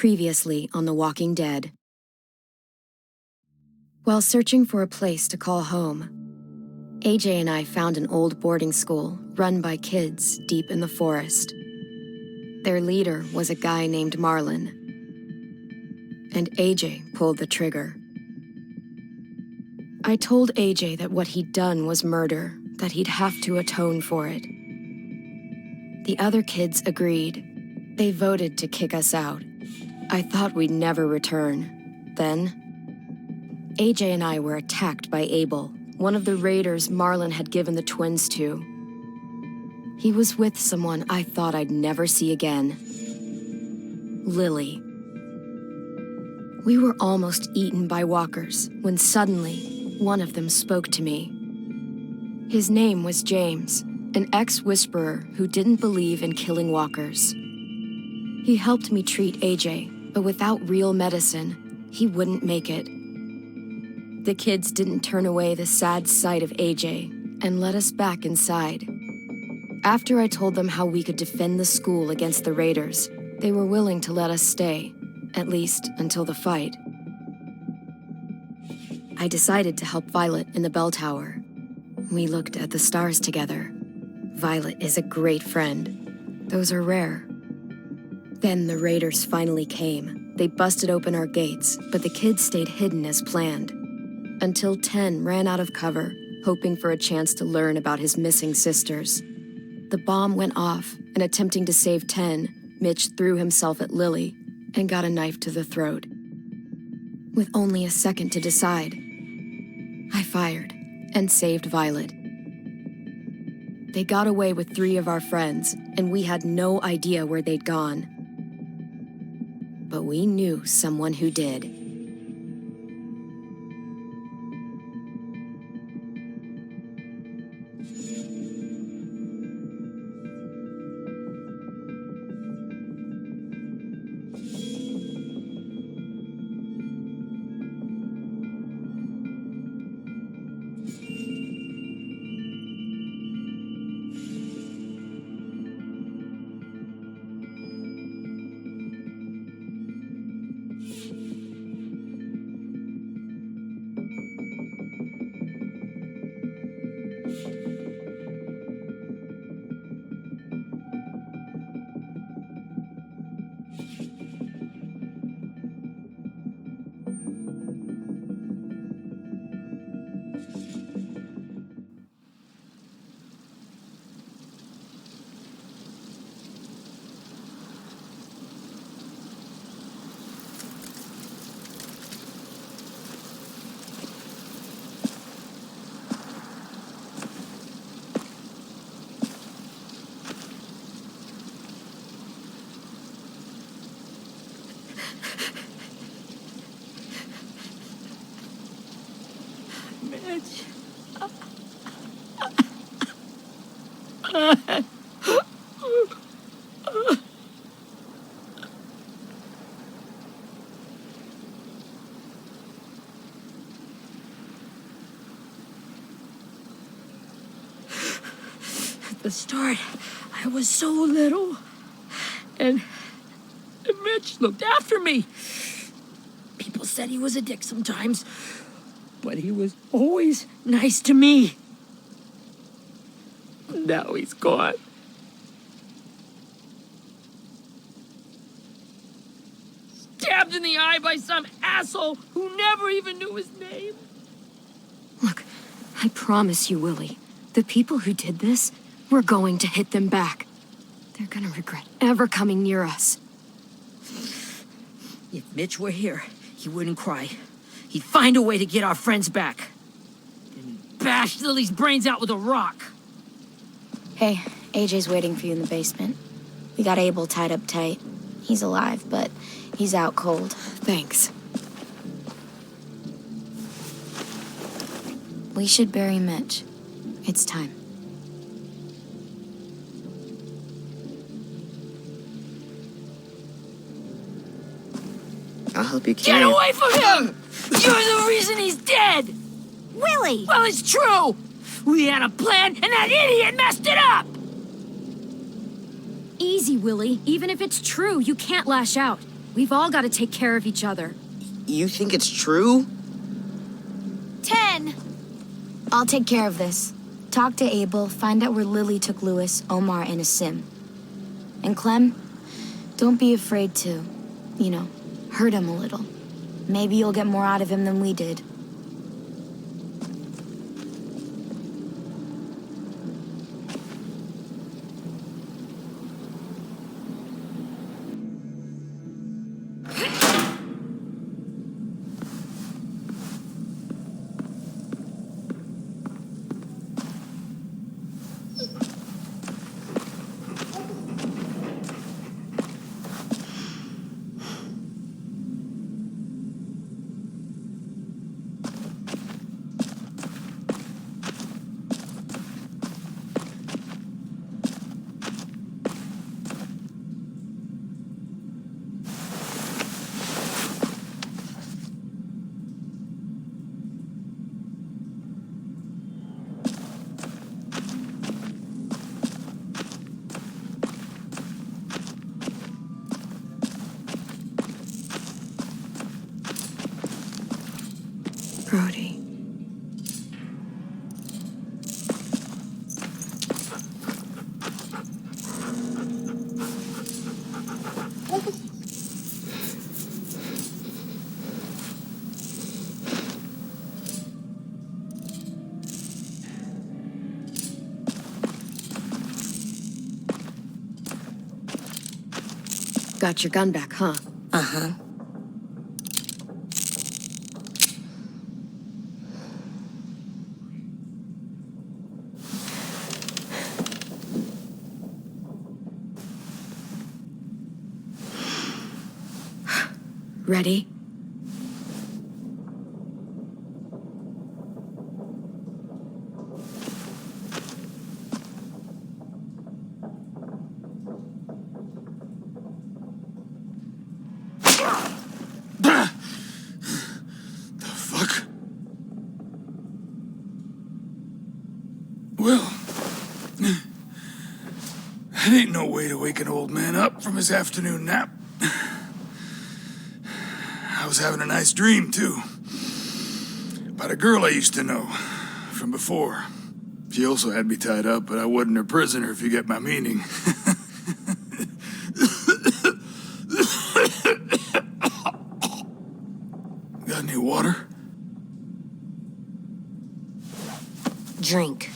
Previously on The Walking Dead. While searching for a place to call home, AJ and I found an old boarding school run by kids deep in the forest. Their leader was a guy named Marlon, and AJ pulled the trigger. I told AJ that what he'd done was murder, that he'd have to atone for it. The other kids agreed. They voted to kick us out. I thought we'd never return. Then, AJ and I were attacked by Abel, one of the raiders Marlon had given the twins to. He was with someone I thought I'd never see again. Lily. We were almost eaten by walkers when suddenly one of them spoke to me. His name was James, an ex-whisperer who didn't believe in killing walkers. He helped me treat AJ, but without real medicine, he wouldn't make it. The kids didn't turn away the sad sight of AJ and let us back inside. After I told them how we could defend the school against the raiders, they were willing to let us stay, at least until the fight. I decided to help Violet in the bell tower. We looked at the stars together. Violet is a great friend. Those are rare. Then the raiders finally came. They busted open our gates, but the kids stayed hidden as planned. Until Ten ran out of cover, hoping for a chance to learn about his missing sisters. The bomb went off, and attempting to save Ten, Mitch threw himself at Lily and got a knife to the throat. With only a second to decide, I fired and saved Violet. They got away with 3 of our friends, and we had no idea where they'd gone. But we knew someone who did. Mitch. At the start, I was so little, and Mitch looked after me. People said he was a dick sometimes, but he was always nice to me. Now he's gone. Stabbed in the eye by some asshole who never even knew his name. Look, I promise you, Willie, the people who did this, we're going to hit them back. They're gonna regret ever coming near us. If Mitch were here, he wouldn't cry. He'd find a way to get our friends back. And bash Lily's brains out with a rock. Hey, AJ's waiting for you in the basement. We got Abel tied up tight. He's alive, but he's out cold. Thanks. We should bury Mitch. It's time. I'll help you carry. Get away from him! You're the reason he's dead! Willie! Well, it's true! We had a plan, and that idiot messed it up! Easy, Willie. Even if it's true, you can't lash out. We've all got to take care of each other. You think it's true? 10! I'll take care of this. Talk to Abel, find out where Lily took Lewis, Omar, and Asim. And Clem, don't be afraid to, hurt him a little. Maybe you'll get more out of him than we did. Brody. Got your gun back, huh? Uh-huh. Ready? Well, that ain't no way to wake an old man up from his afternoon nap. I was having a nice dream, too. About a girl I used to know from before. She also had me tied up, but I wasn't her prisoner, if you get my meaning. Got any water? Drink.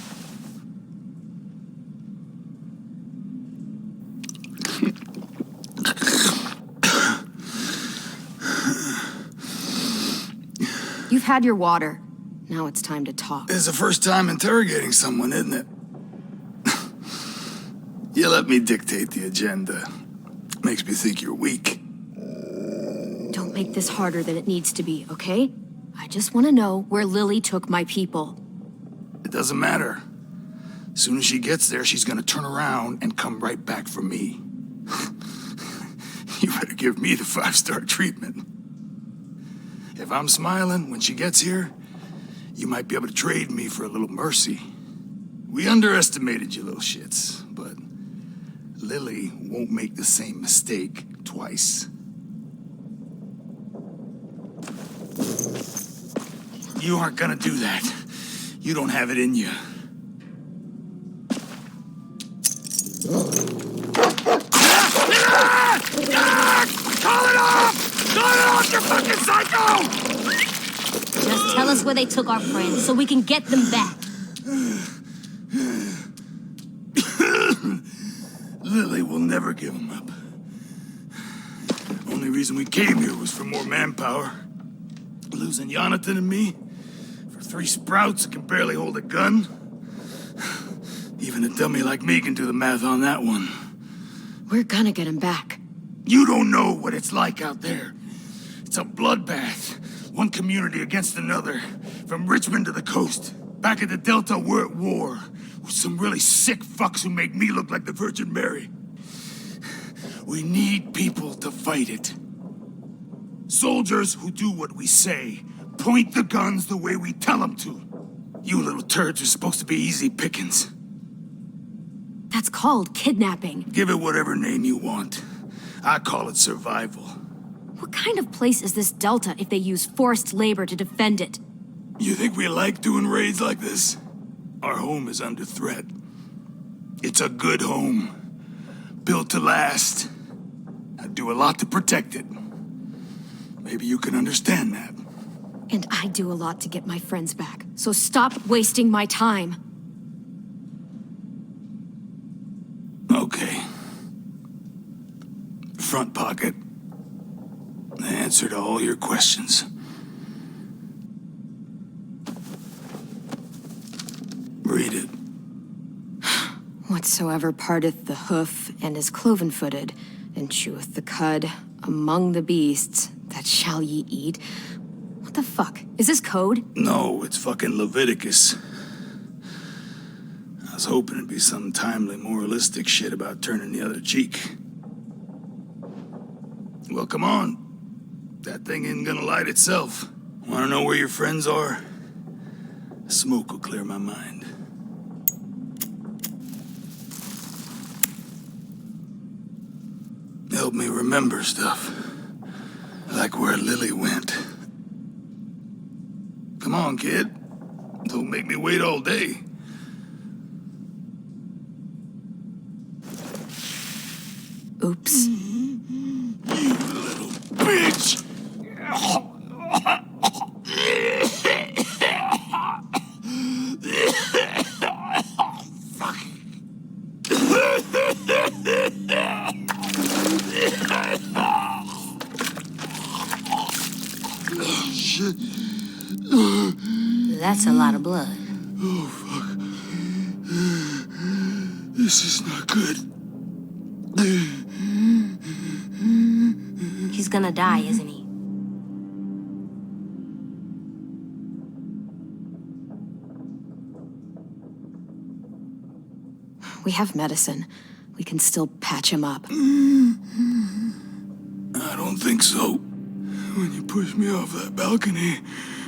You've had your water. Now it's time to talk. It's the first time interrogating someone, isn't it? You let me dictate the agenda. Makes me think you're weak. Don't make this harder than it needs to be, okay? I just want to know where Lily took my people. It doesn't matter. As soon as she gets there, she's gonna turn around and come right back for me. You better give me the 5-star treatment. If I'm smiling when she gets here, you might be able to trade me for a little mercy. We underestimated you little shits, but Lily won't make the same mistake twice. You aren't gonna do that. You don't have it in you. Call it off! Call it off, you fucking psycho! Just tell us where they took our friends so we can get them back. Lily will never give them up. Only reason we came here was for more manpower. Losing Jonathan and me for 3 sprouts that can barely hold a gun. Even a dummy like me can do the math on that one. We're gonna get him back. You don't know what it's like out there. It's a bloodbath. One community against another. From Richmond to the coast. Back at the Delta, we're at war. With some really sick fucks who make me look like the Virgin Mary. We need people to fight it. Soldiers who do what we say. Point the guns the way we tell them to. You little turds are supposed to be easy pickings. That's called kidnapping. Give it whatever name you want. I call it survival. What kind of place is this Delta if they use forced labor to defend it? You think we like doing raids like this? Our home is under threat. It's a good home, built to last. I do a lot to protect it. Maybe you can understand that. And I do a lot to get my friends back, so stop wasting my time. Okay. Front pocket. The answer to all your questions. Read it. Whatsoever parteth the hoof and is cloven-footed, and cheweth the cud among the beasts, that shall ye eat. What the fuck? Is this code? No, it's fucking Leviticus. I was hoping it'd be some timely moralistic shit about turning the other cheek. Well, come on. That thing ain't gonna light itself. Wanna know where your friends are? Smoke will clear my mind. Help me remember stuff. Like where Lily went. Come on, kid. Don't make me wait all day. Oops. You little bitch! Shit. That's a lot of blood. Oh, fuck. This is not good. He's gonna die, isn't he? We have medicine. We can still patch him up. I don't think so. When you pushed me off that balcony,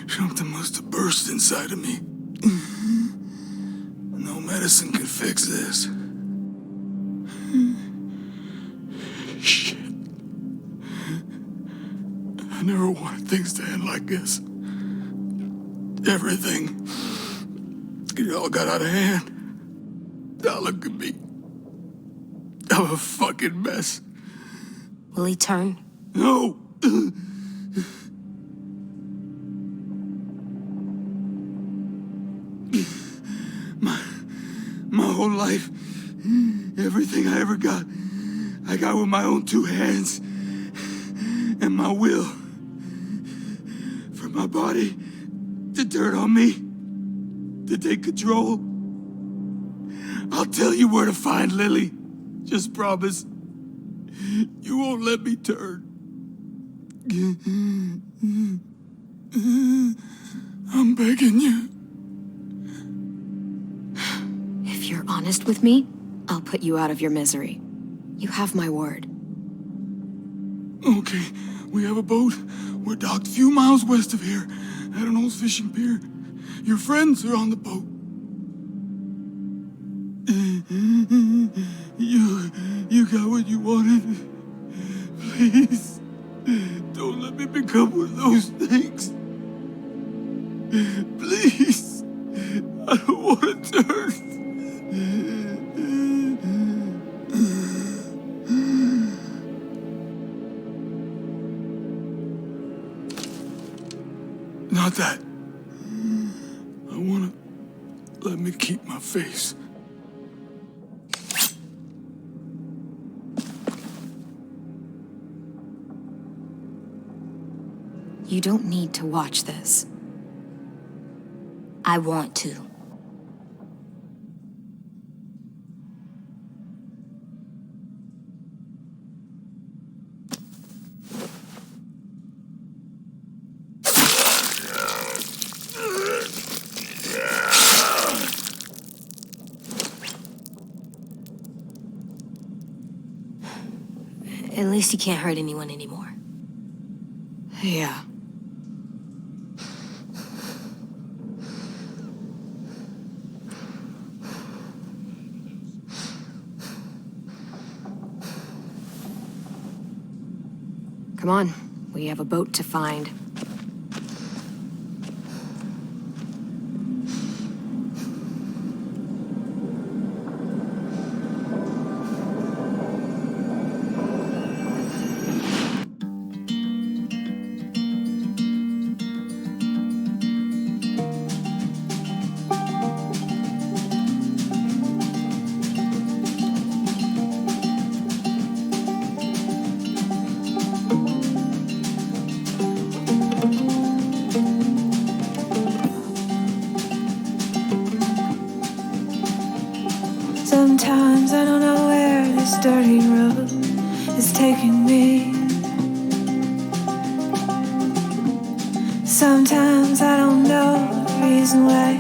something must have burst inside of me. No medicine can fix this. Shit. I never wanted things to end like this. Everything. It all got out of hand. Now look at me. I'm a fucking mess. Will he turn? No! My whole life, everything I ever got, I got with my own two hands and my will. From my body to dirt on me, to take control. I'll tell you where to find Lily. Just promise. You won't let me turn. I'm begging you. If you're honest with me, I'll put you out of your misery. You have my word. Okay, we have a boat. We're docked a few miles west of here at an old fishing pier. Your friends are on the boat. You got what you wanted. Please, don't let me become one of those things. Please, I don't want to turn. Not that. I want to let me keep my face. You don't need to watch this. I want to. At least he can't hurt anyone anymore. Yeah. Come on, We have a boat to find. Sometimes I don't know where this dirty road is taking me. Sometimes I don't know the reason why.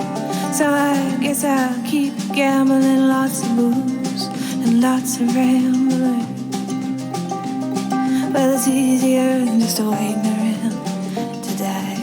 So I guess I'll keep gambling, lots of moves and lots of rambling. Well, it's easier than just waiting around to die.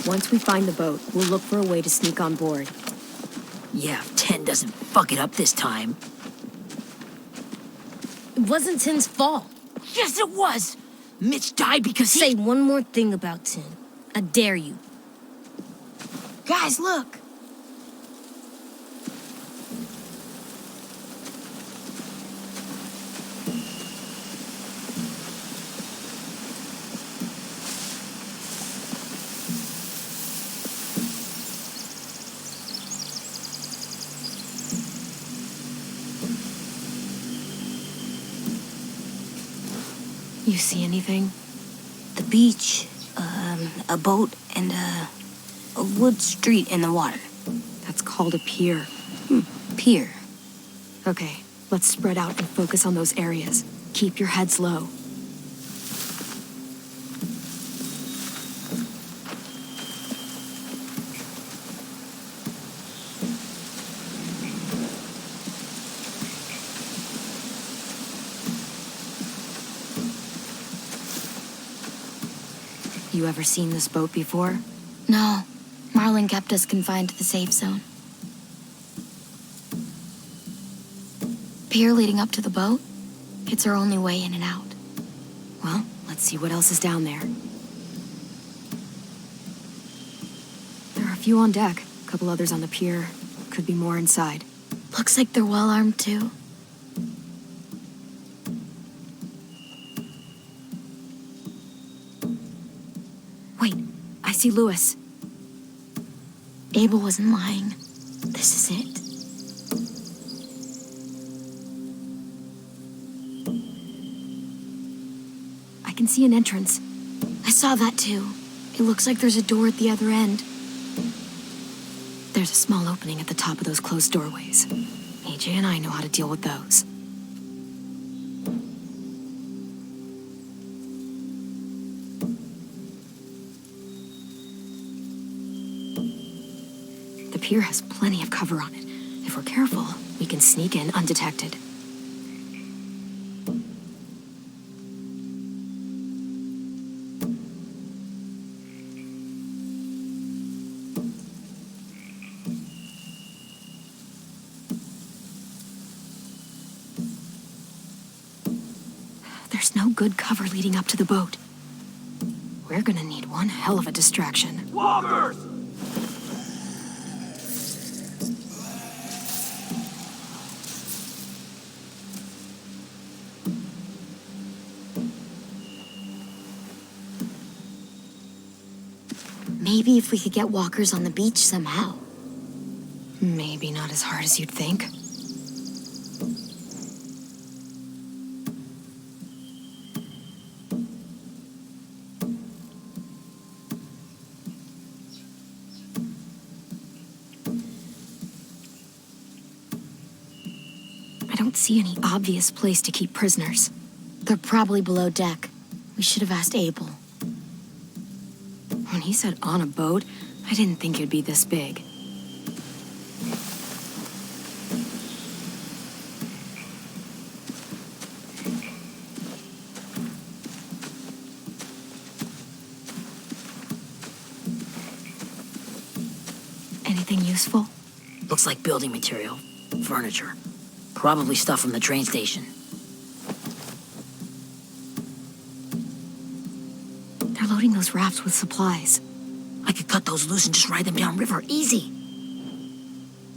Once we find the boat, we'll look for a way to sneak on board. Yeah, if Ten doesn't fuck it up this time. It wasn't Tin's fault. Yes, it was! Mitch died because he... Say one more thing about Tin. I dare you. Guys, look! You see anything? The beach, a boat, and a wood street in the water. That's called a pier. Pier. Okay, let's spread out and focus on those areas. Keep your heads low. You ever seen this boat before? No, Marlin kept us confined to the safe zone. Pier leading up to the boat? It's our only way in and out. Well, let's see what else is down there. There are a few on deck, a couple others on the pier. Could be more inside. Looks like they're well armed too. Wait, I see Lewis. Abel wasn't lying. This is it. I can see an entrance. I saw that too. It looks like there's a door at the other end. There's a small opening at the top of those closed doorways. AJ and I know how to deal with those. The pier has plenty of cover on it. If we're careful, we can sneak in undetected. There's no good cover leading up to the boat. We're gonna need one hell of a distraction. Walkers! Maybe if we could get walkers on the beach somehow. Maybe not as hard as you'd think. I don't see any obvious place to keep prisoners. They're probably below deck. We should have asked Abel. When he said on a boat, I didn't think it'd be this big. Anything useful? Looks like building material. Furniture. Probably stuff from the train station. They're loading those rafts with supplies. I could cut those loose and just ride them downriver. Easy.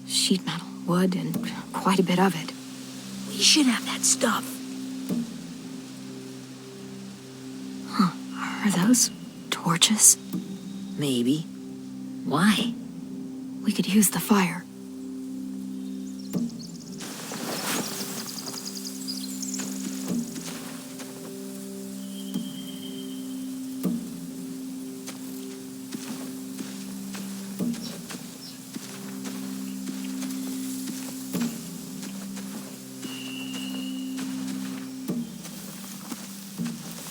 Sheet metal, wood, and quite a bit of it. We should have that stuff. Are those torches? Maybe. Why? We could use the fire.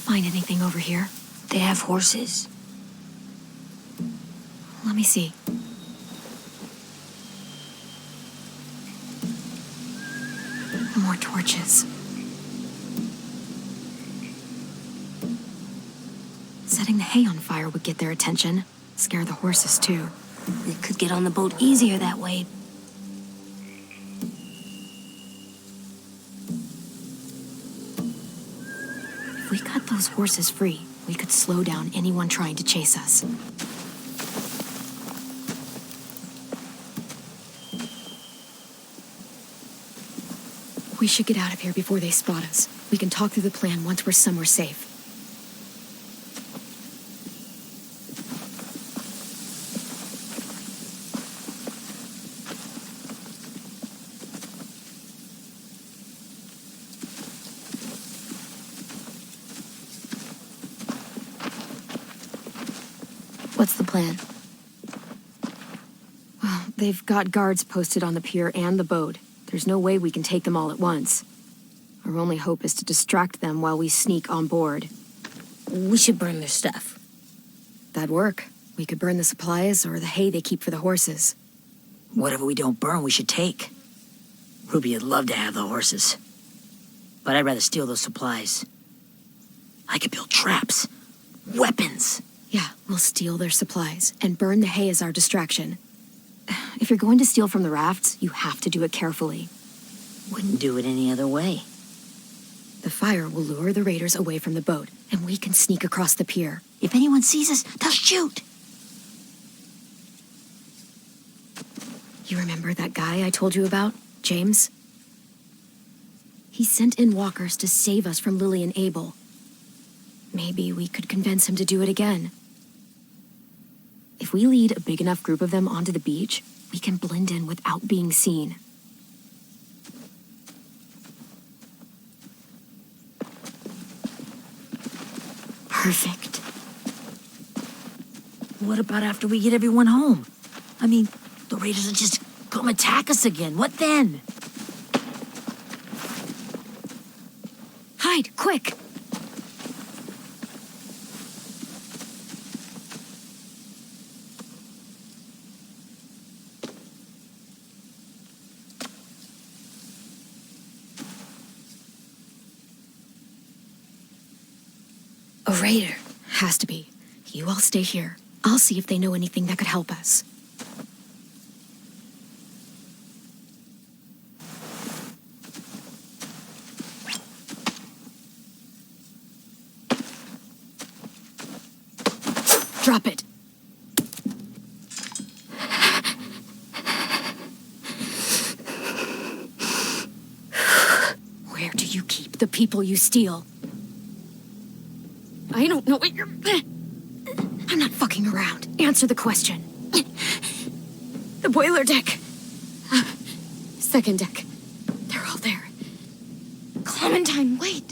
Find anything over here? They have horses. Let me see. More torches. Setting the hay on fire would get their attention. Scare the horses, too. We could get on the boat easier that way. If we cut those horses free, we could slow down anyone trying to chase us. We should get out of here before they spot us. We can talk through the plan once we're somewhere safe. What's the plan? Well, they've got guards posted on the pier and the boat. There's no way we can take them all at once. Our only hope is to distract them while we sneak on board. We should burn their stuff. That'd work. We could burn the supplies or the hay they keep for the horses. Whatever we don't burn, we should take. Ruby would love to have the horses. But I'd rather steal those supplies. I could build traps. Weapons. Yeah, we'll steal their supplies and burn the hay as our distraction. If you're going to steal from the rafts, you have to do it carefully. Wouldn't do it any other way. The fire will lure the raiders away from the boat, and we can sneak across the pier. If anyone sees us, they'll shoot. You remember that guy I told you about, James? He sent in walkers to save us from Lily and Abel. Maybe we could convince him to do it again. If we lead a big enough group of them onto the beach, we can blend in without being seen. Perfect. What about after we get everyone home? I mean, the raiders will just come attack us again. What then? Hide, quick! A raider. Has to be. You all stay here. I'll see if they know anything that could help us. Drop it. Where do you keep the people you steal? I don't know what you're... I'm not fucking around. Answer the question. The boiler deck. Second deck. They're all there. Clementine, wait.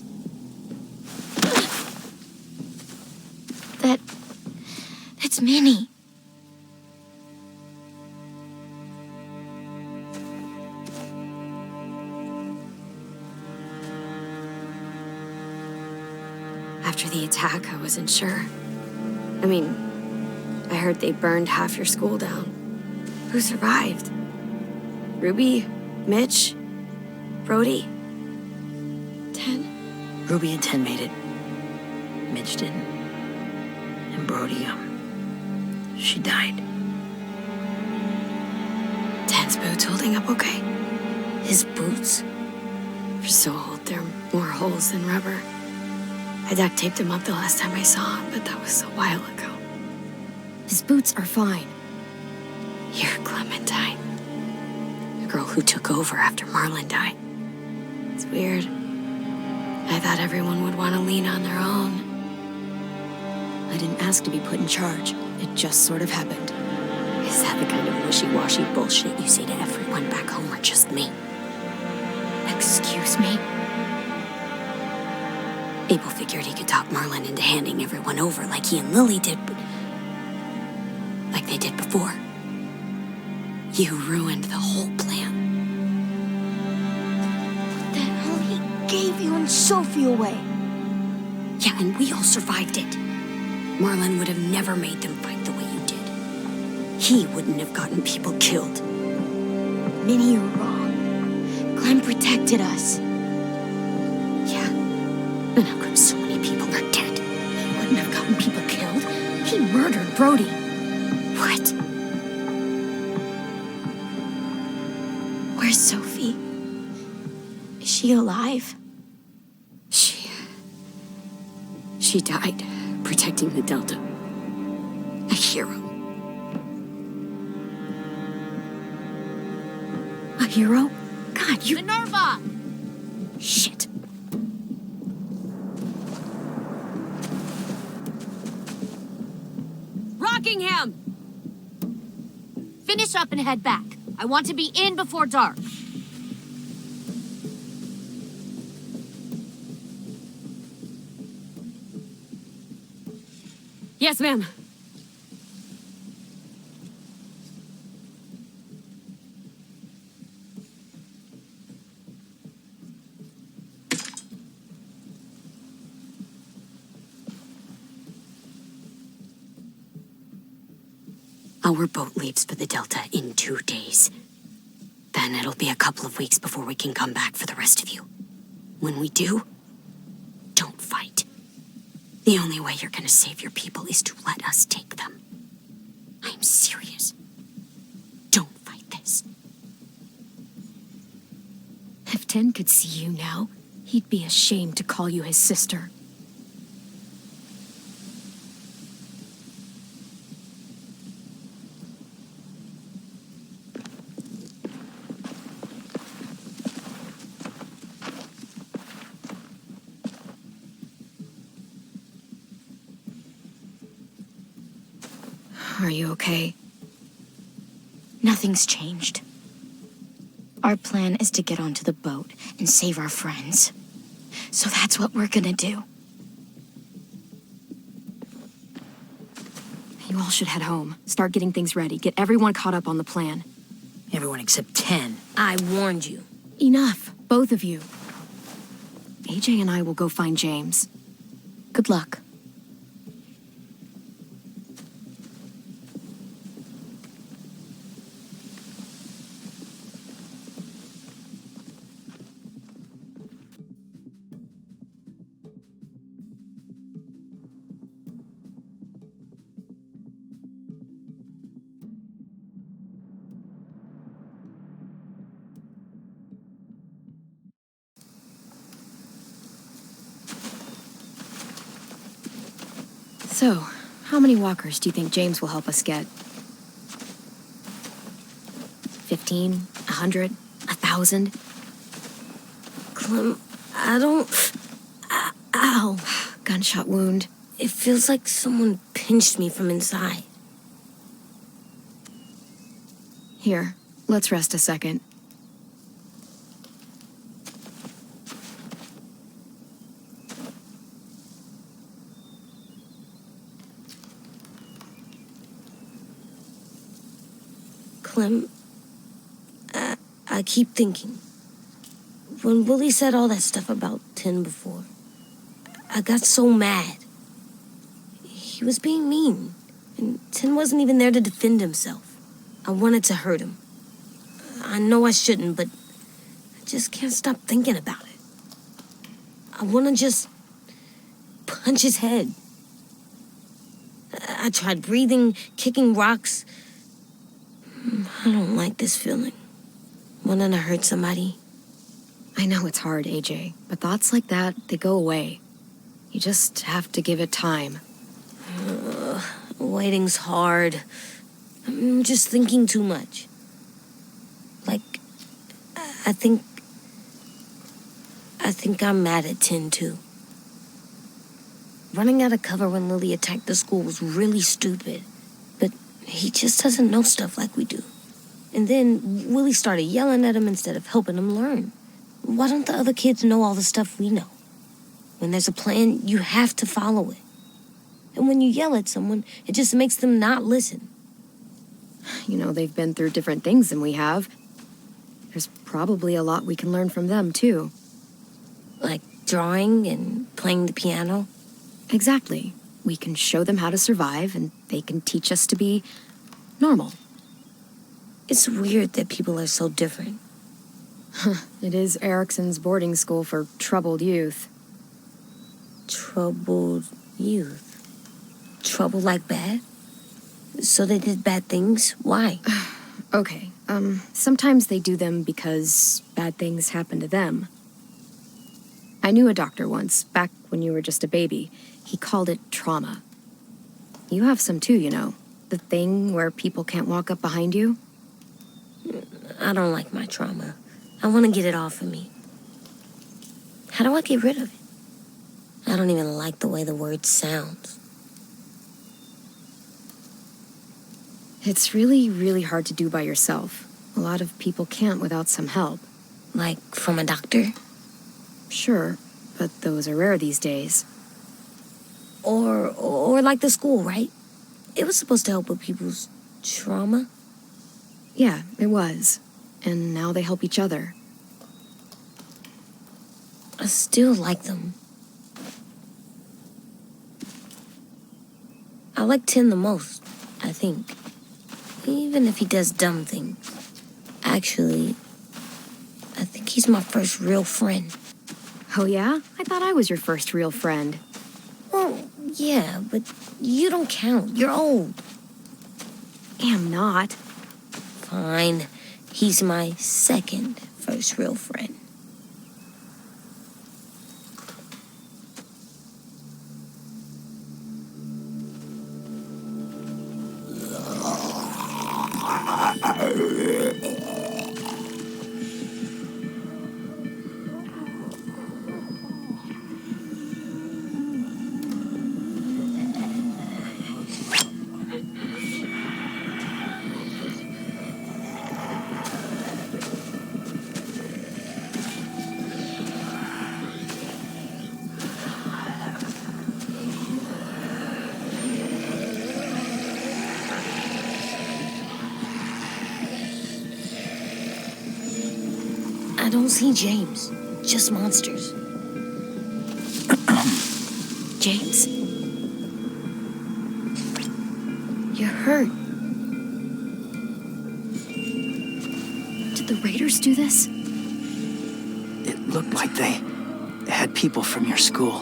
That's Minnie. After the attack, I wasn't sure. I mean, I heard they burned half your school down. Who survived? Ruby? Mitch? Brody? 10? Ruby and 10 made it. Mitch didn't. And Brody, she died. 10's boots holding up okay? His boots? They're so old, there are more holes than rubber. I duct taped him up the last time I saw him, but that was a while ago. His boots are fine. You're Clementine. The girl who took over after Marlon died. It's weird. I thought everyone would want to lean on their own. I didn't ask to be put in charge. It just sort of happened. Is that the kind of wishy-washy bullshit you say to everyone back home or just me? Excuse me? Abel figured he could talk Marlon into handing everyone over like he and Lily did, but like they did before. You ruined the whole plan. What the hell? He gave you and Sophie away. Yeah, and we all survived it. Marlon would have never made them fight the way you did. He wouldn't have gotten people killed. Minnie, you're wrong. Clem protected us. Yeah. And how come so many people are dead? He wouldn't have gotten people killed. He murdered Brody. What? Where's Sophie? Is she alive? She died protecting the Delta. A hero. A hero? God, you... Minerva! Shit. Rockingham! Finish up and head back. I want to be in before dark. Yes, ma'am. Our boat leaves for the Delta in 2 days. Then it'll be a couple of weeks before we can come back for the rest of you. When we do, don't fight. The only way you're gonna save your people is to let us take them. I'm serious. Don't fight this. If 10 could see you now, he'd be ashamed to call you his sister. Are you okay? Nothing's changed. Our plan is to get onto the boat and save our friends. So that's what we're gonna do. You all should head home. Start getting things ready. Get everyone caught up on the plan. Everyone except 10. I warned you. Enough, both of you. AJ and I will go find James. Good luck. So, how many walkers do you think James will help us get? 15? 100? 1,000? Clem, I don't... Ow. Gunshot wound. It feels like someone pinched me from inside. Here, let's rest a second. Clem, I keep thinking. When Willie said all that stuff about Tin before, I got so mad. He was being mean, and Tin wasn't even there to defend himself. I wanted to hurt him. I know I shouldn't, but I just can't stop thinking about it. I want to just punch his head. I tried breathing, kicking rocks. I don't like this feeling. Wanting to hurt somebody. I know it's hard, AJ, but thoughts like that, they go away. You just have to give it time. Waiting's hard. I'm just thinking too much. Like, I think I'm mad at Tin, too. Running out of cover when Lily attacked the school was really stupid. But he just doesn't know stuff like we do. And then Willie started yelling at him instead of helping him learn. Why don't the other kids know all the stuff we know? When there's a plan, you have to follow it. And when you yell at someone, it just makes them not listen. You know, they've been through different things than we have. There's probably a lot we can learn from them, too. Like drawing and playing the piano? Exactly. We can show them how to survive, and they can teach us to be normal. It's weird that people are so different. It is Erickson's boarding school for troubled youth. Troubled youth? Trouble like bad? So they did bad things? Why? Okay, sometimes they do them because bad things happen to them. I knew a doctor once, back when you were just a baby. He called it trauma. You have some too, you know. The thing where people can't walk up behind you. I don't like my trauma. I want to get it off of me. How do I get rid of it? I don't even like the way the word sounds. It's really, really hard to do by yourself. A lot of people can't without some help. Like from a doctor? Sure, but those are rare these days. Or like the school, right? It was supposed to help with people's trauma. Yeah, it was. And now they help each other. I still like them. I like Tin the most, I think. Even if he does dumb things. Actually, I think he's my first real friend. Oh yeah? I thought I was your first real friend. Well, yeah, but you don't count. You're old. Am not. Fine. He's my second first real friend. I don't see James, just monsters. James? You're hurt. Did the Raiders do this? It looked like they had people from your school.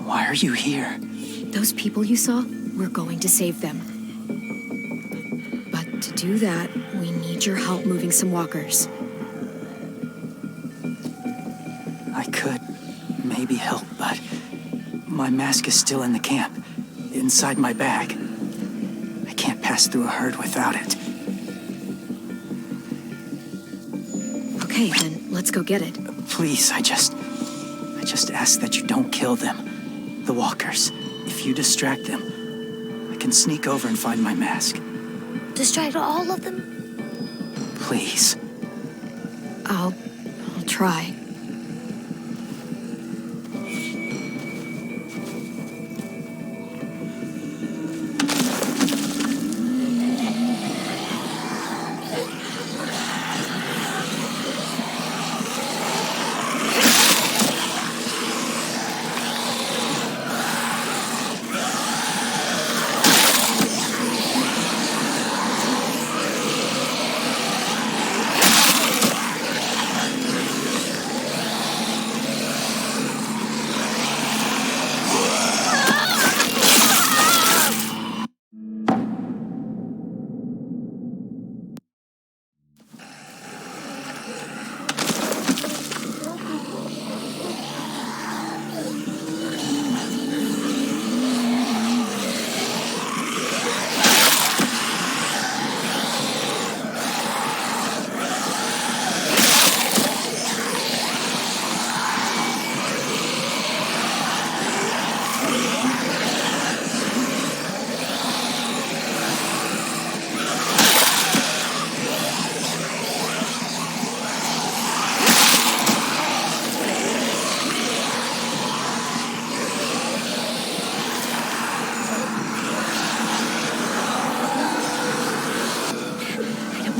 Why are you here? Those people you saw, we're going to save them. But to do that, we need your help moving some walkers. I could maybe help, but my mask is still in the camp, inside my bag. I can't pass through a herd without it. Okay, then let's go get it. Please, I just ask that you don't kill them. The walkers. If you distract them, I can sneak over and find my mask. Distract all of them? Please. I'll try.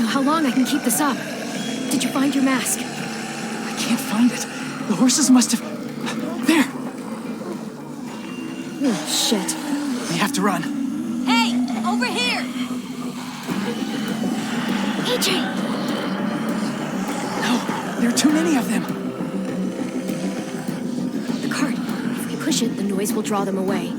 How long I can keep this up? Did you find your mask? I can't find it. The horses must have... There! Oh, shit. We have to run. Hey, over here! AJ! No, there are too many of them. The cart. If we push it, the noise will draw them away.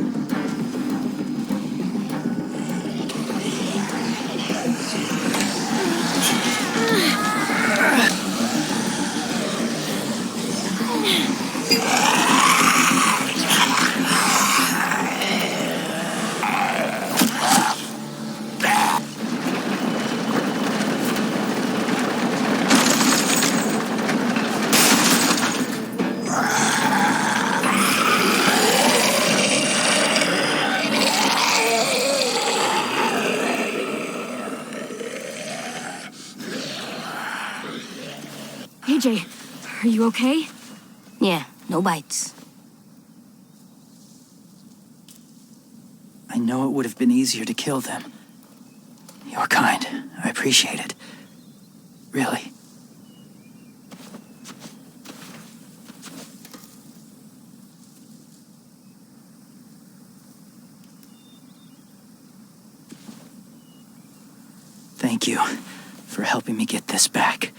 AJ, are you okay? Yeah, no bites. I know it would have been easier to kill them. You're kind. I appreciate it. Really. Thank you for helping me get this back.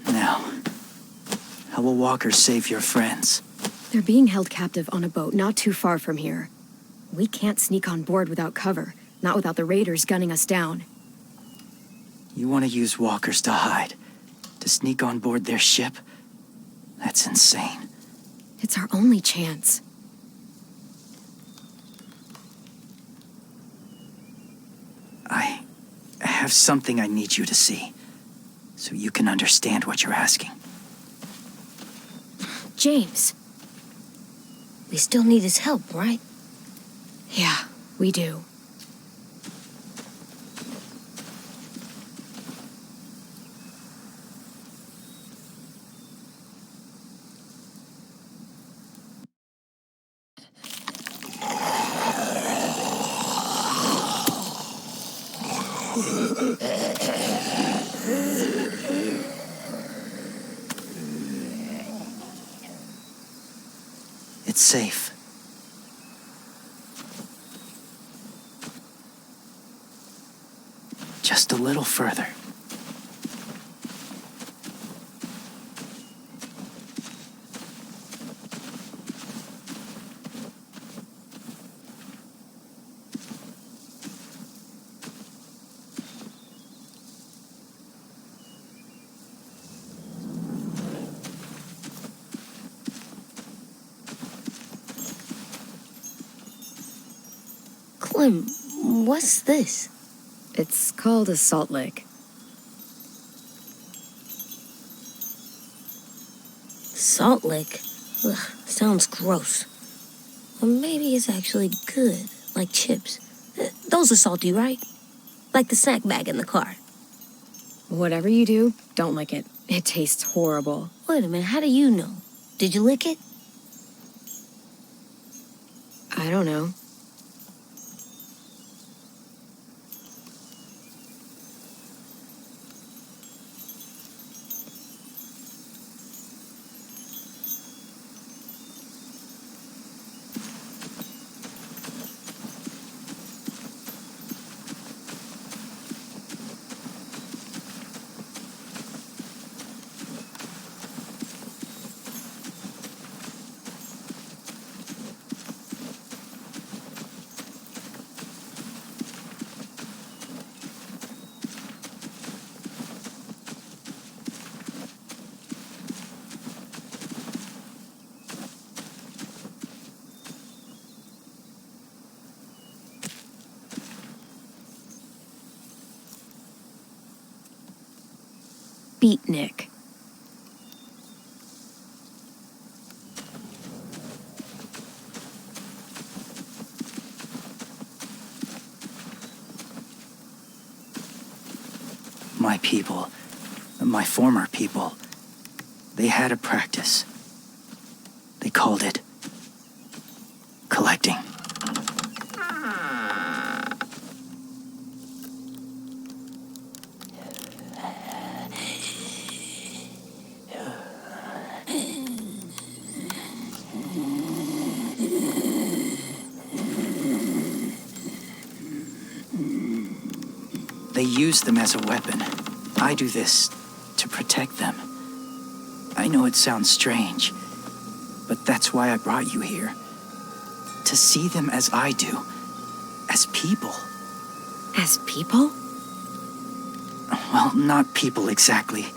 Now, how will Walker save your friends? They're being held captive on a boat not too far from here. We can't sneak on board without cover, not without the raiders gunning us down. You want to use walkers to hide? To sneak on board their ship? That's insane. It's our only chance. I have something I need you to see, so you can understand what you're asking. James. We still need his help, right? Yeah, we do. It's safe. Just a little further. Clem, what's this? It's called a salt lick. Salt lick? Ugh, sounds gross. Or maybe it's actually good, like chips. Those are salty, right? Like the snack bag in the car. Whatever you do, don't lick it. It tastes horrible. Wait a minute, how do you know? Did you lick it? I don't know. Beatnik. My people, my former people, they had a practice. They called it collecting. They use them as a weapon. I do this to protect them. I know it sounds strange, but that's why I brought you here. To see them as I do, as people. As people? Well, not people exactly,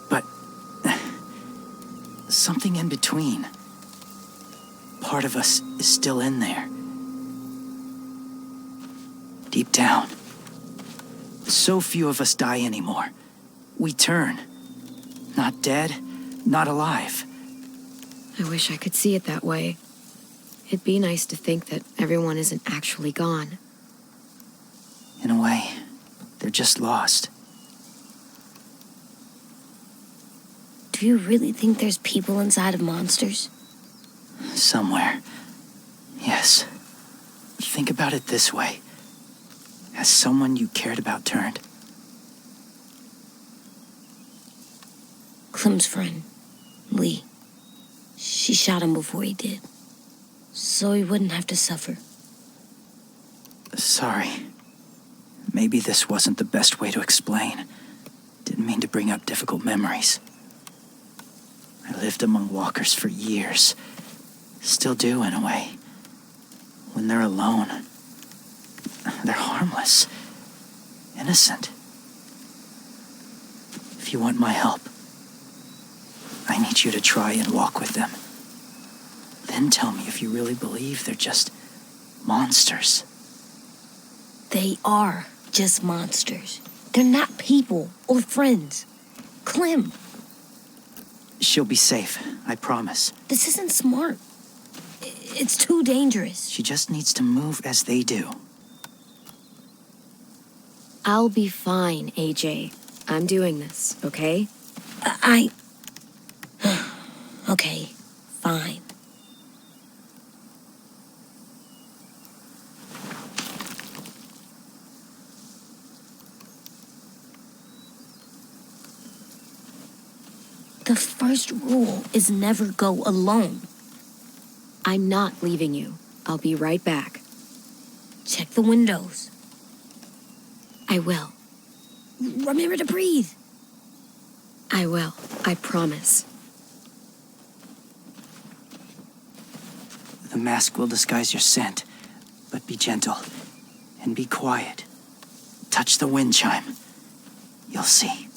but something in between. Part of us is still in there. Deep down. So few of us die anymore. We turn. Not dead, not alive. I wish I could see it that way. It'd be nice to think that everyone isn't actually gone. In a way, they're just lost. Do you really think there's people inside of monsters? Somewhere. Yes. Think about it this way. Has someone you cared about turned? Clem's friend, Lee. She shot him before he did. So he wouldn't have to suffer. Sorry. Maybe this wasn't the best way to explain. Didn't mean to bring up difficult memories. I lived among walkers for years. Still do, in a way. When they're alone, they're harmless. Innocent. If you want my help, I need you to try and walk with them. Then tell me if you really believe they're just monsters. They are just monsters. They're not people or friends. Clem, She'll be safe, I promise. this isn't smart. It's too dangerous. She just needs to move as they do. I'll be fine, AJ. I'm doing this, okay? Okay, fine. The first rule is never go alone. I'm not leaving you. I'll be right back. Check the windows. I will. Remember to breathe. I will. I promise. The mask will disguise your scent, but be gentle and be quiet. Touch the wind chime. You'll see.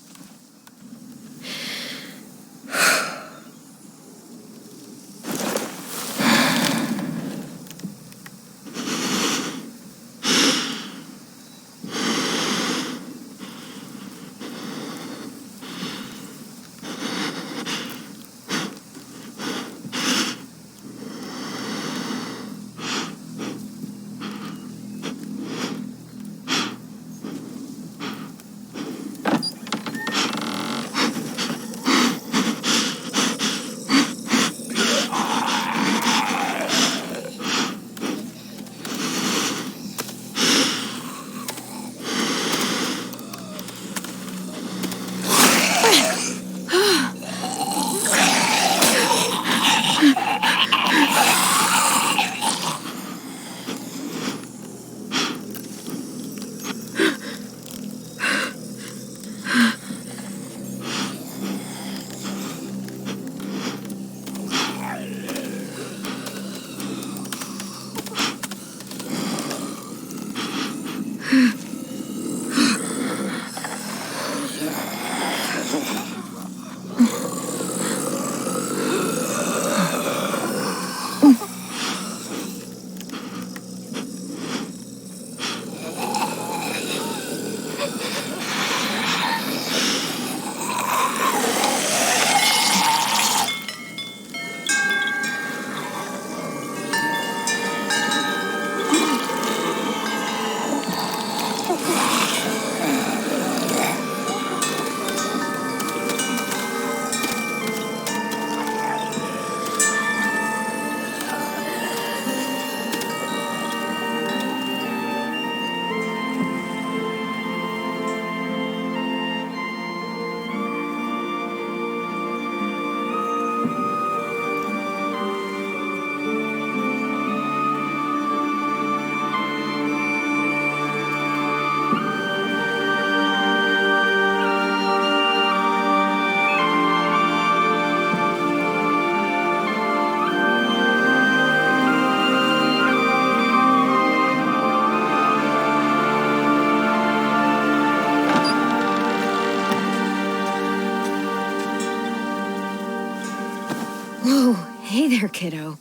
Whoa, hey there, kiddo.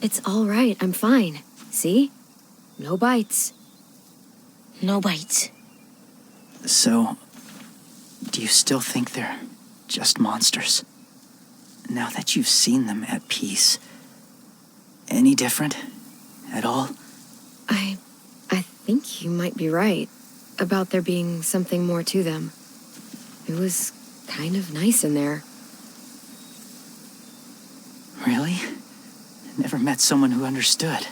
It's all right, I'm fine. See? No bites. No bites. So, do you still think they're just monsters? Now that you've seen them at peace, any different at all? I think you might be right about there being something more to them. It was kind of nice in there. Really? Never met someone who understood.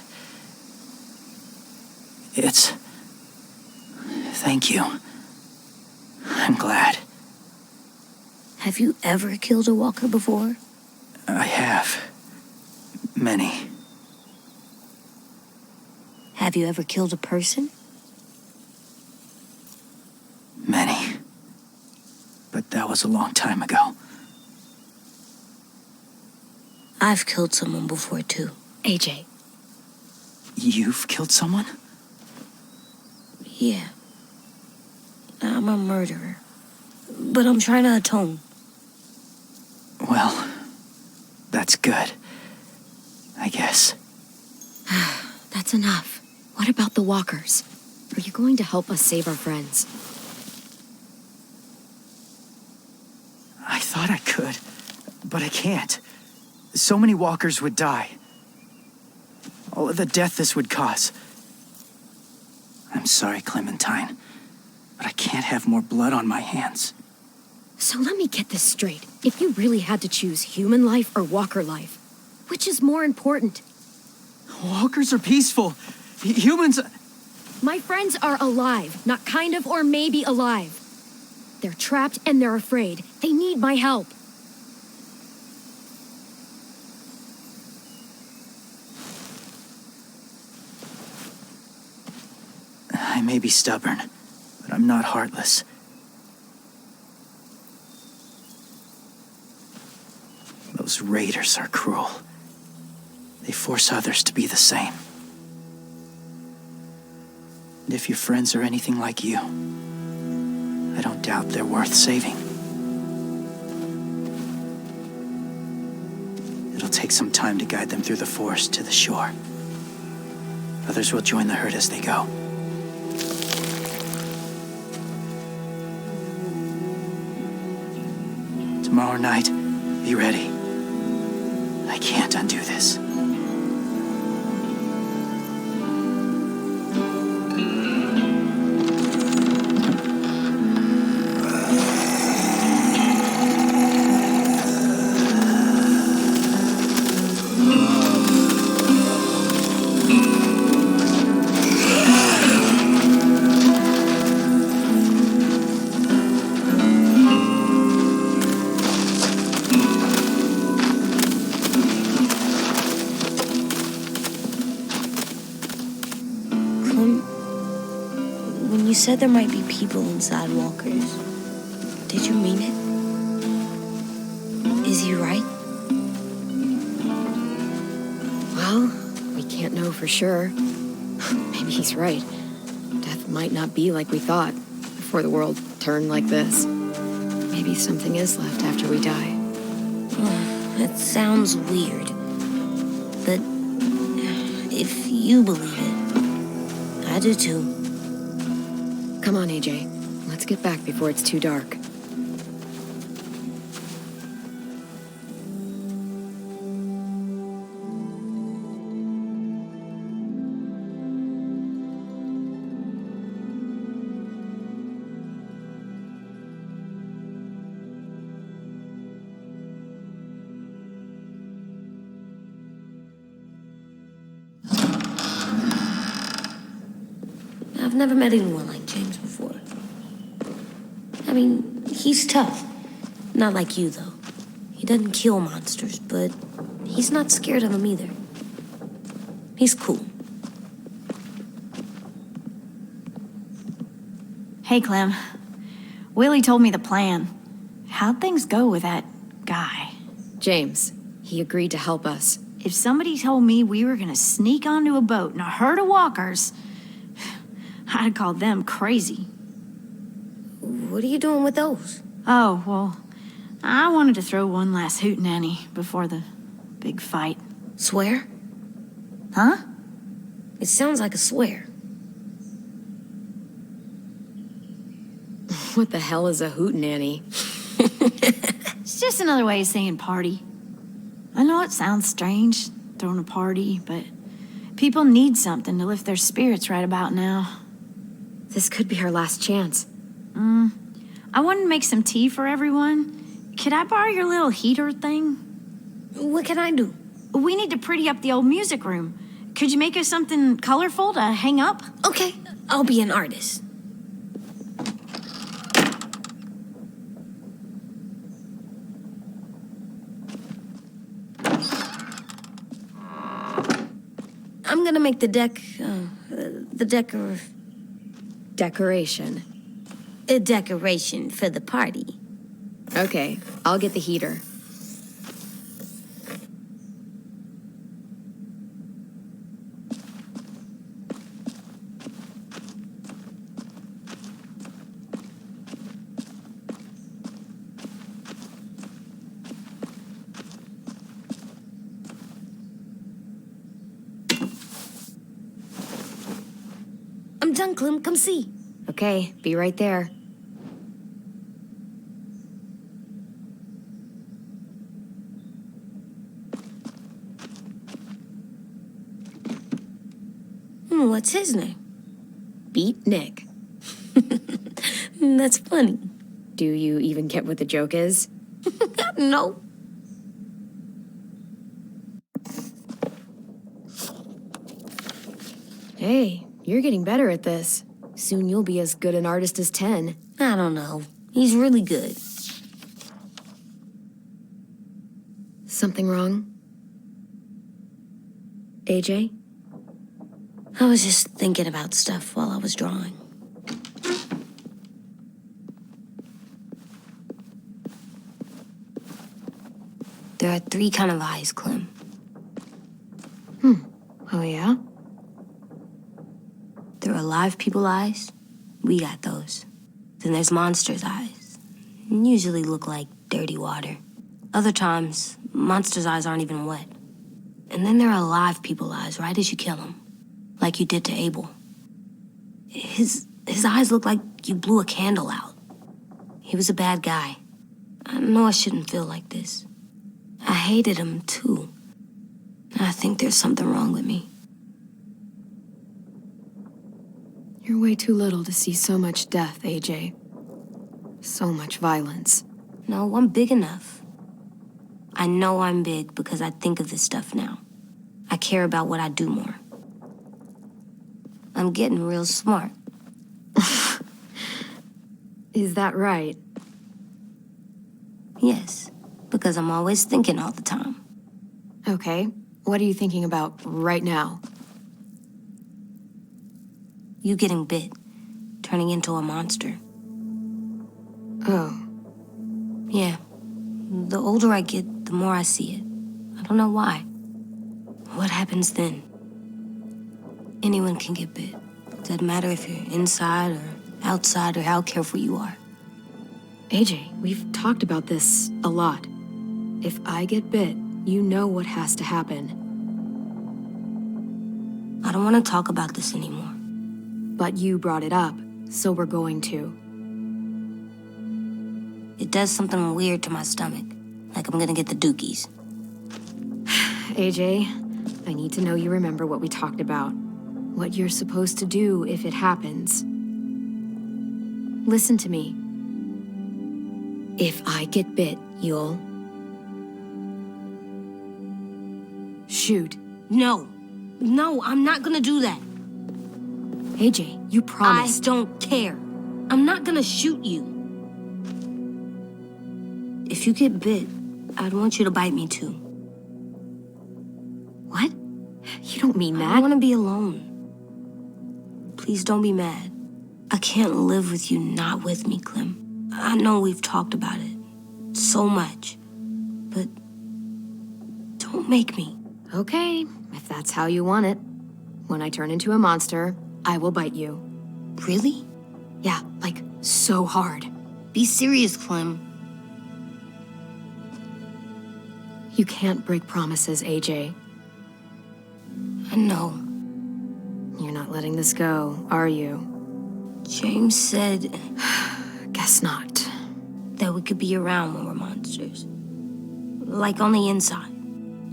Thank you. I'm glad. Have you ever killed a walker before? I have. Many. Have you ever killed a person? Many. But that was a long time ago. I've killed someone before, too. AJ. You've killed someone? Yeah. I'm a murderer. But I'm trying to atone. Well, that's good. I guess. That's enough. What about the walkers? Are you going to help us save our friends? I thought I could, but I can't. So many walkers would die. All of the death this would cause. I'm sorry, Clementine, but I can't have more blood on my hands. So let me get this straight. If you really had to choose human life or walker life, which is more important? Walkers are peaceful. Humans... My friends are alive, not kind of or maybe alive. They're trapped and they're afraid. They need my help. I may be stubborn, but I'm not heartless. Those raiders are cruel. They force others to be the same. And if your friends are anything like you, I don't doubt they're worth saving. It'll take some time to guide them through the forest to the shore. Others will join the herd as they go. Tomorrow night, be ready. I can't undo this. When you said there might be people inside walkers, did you mean it? Is he right? Well, we can't know for sure. Maybe he's right. Death might not be like we thought before the world turned like this. Maybe something is left after we die. That sounds weird. But if you believe it, I do too. Come on, AJ. Let's get back before it's too dark. I've never met anyone like James before. I mean, he's tough. Not like you, though. He doesn't kill monsters, but he's not scared of them either. He's cool. Hey, Clem. Willie told me the plan. How'd things go with that guy? James, he agreed to help us. If somebody told me we were gonna sneak onto a boat in a herd of walkers, I'd call them crazy. What are you doing with those? Oh, well, I wanted to throw one last hootenanny before the big fight. Swear? Huh? It sounds like a swear. What the hell is a hootenanny? It's just another way of saying party. I know it sounds strange, throwing a party, but people need something to lift their spirits right about now. This could be our last chance. I wanted to make some tea for everyone. Could I borrow your little heater thing? What can I do? We need to pretty up the old music room. Could you make us something colorful to hang up? Okay, I'll be an artist. I'm gonna make the Decoration. a decoration for the party. Okay, I'll get the heater. I'm done, Clem. Come see. Okay, be right there. What's his name? Beat Nick. That's funny. Do you even get what the joke is? No. Hey, you're getting better at this. Soon you'll be as good an artist as 10. I don't know. He's really good. Something wrong? AJ? I was just thinking about stuff while I was drawing. There are 3 kind of eyes, Clem. Oh, yeah? There are live people eyes. We got those. Then there's monsters' eyes. Usually look like dirty water. Other times, monsters' eyes aren't even wet. And then there are live people eyes right as you kill them. Like you did to Abel. His eyes look like you blew a candle out. He was a bad guy. I know I shouldn't feel like this. I hated him, too. I think there's something wrong with me. You're way too little to see so much death, AJ. So much violence. No, I'm big enough. I know I'm big because I think of this stuff now. I care about what I do more. I'm getting real smart. Is that right? Yes, because I'm always thinking all the time. Okay, what are you thinking about right now? You getting bit, turning into a monster. Oh. Yeah. The older I get, the more I see it. I don't know why. What happens then? Anyone can get bit. Doesn't matter if you're inside or outside or how careful you are. AJ, we've talked about this a lot. If I get bit, you know what has to happen. I don't want to talk about this anymore. But you brought it up, so we're going to. It does something weird to my stomach. Like I'm gonna get the dookies. AJ, I need to know you remember what we talked about. What you're supposed to do if it happens. Listen to me. If I get bit, you'll... shoot. No. No, I'm not gonna do that. AJ, you promised. I don't care. I'm not gonna shoot you. If you get bit, I'd want you to bite me too. What? You don't mean I that. don't want to be alone. Please don't be mad. I can't live with you not with me, Clem. I know we've talked about it so much, but don't make me. Okay, if that's how you want it. When I turn into a monster, I will bite you. Really? Yeah, like so hard. Be serious, Clem. You can't break promises, AJ. I know. You're not letting this go, are you? James said Guess not. that we could be around when we're monsters. Like on the inside.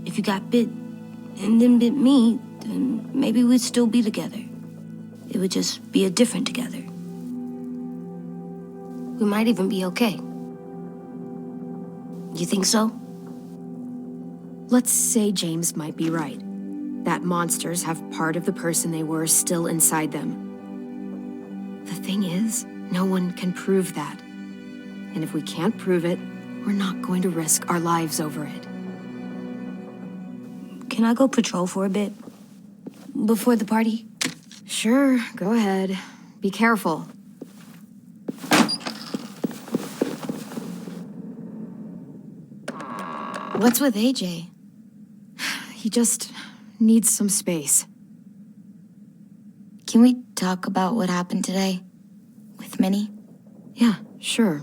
If you got bit and then bit me, then maybe we'd still be together. It would just be a different together. We might even be okay. You think so? Let's say James might be right. That monsters have part of the person they were still inside them. The thing is, no one can prove that. And if we can't prove it, we're not going to risk our lives over it. Can I go patrol for a bit? Before the party? Sure, go ahead. Be careful. What's with AJ? He just needs some space. Can we talk about what happened today? With Minnie? Yeah, sure.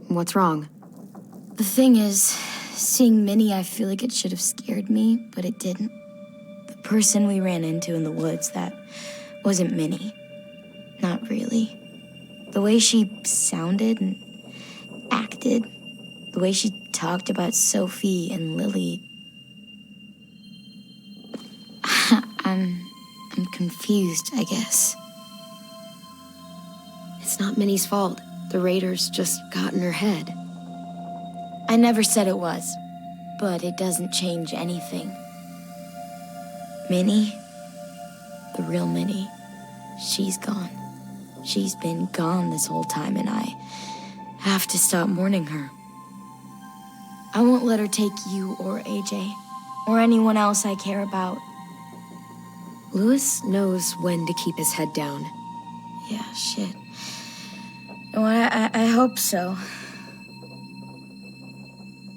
What's wrong? The thing is, seeing Minnie, I feel like it should have scared me, but it didn't. The person we ran into in the woods, that wasn't Minnie. Not really. The way she sounded and acted, the way she talked about Sophie and Lily. I'm confused, I guess. It's not Minnie's fault. The raiders just got in her head. I never said it was, but it doesn't change anything. Minnie, the real Minnie, she's gone. She's been gone this whole time, and I have to stop mourning her. I won't let her take you or AJ, or anyone else I care about. Louis knows when to keep his head down. Yeah, shit. Well, I hope so.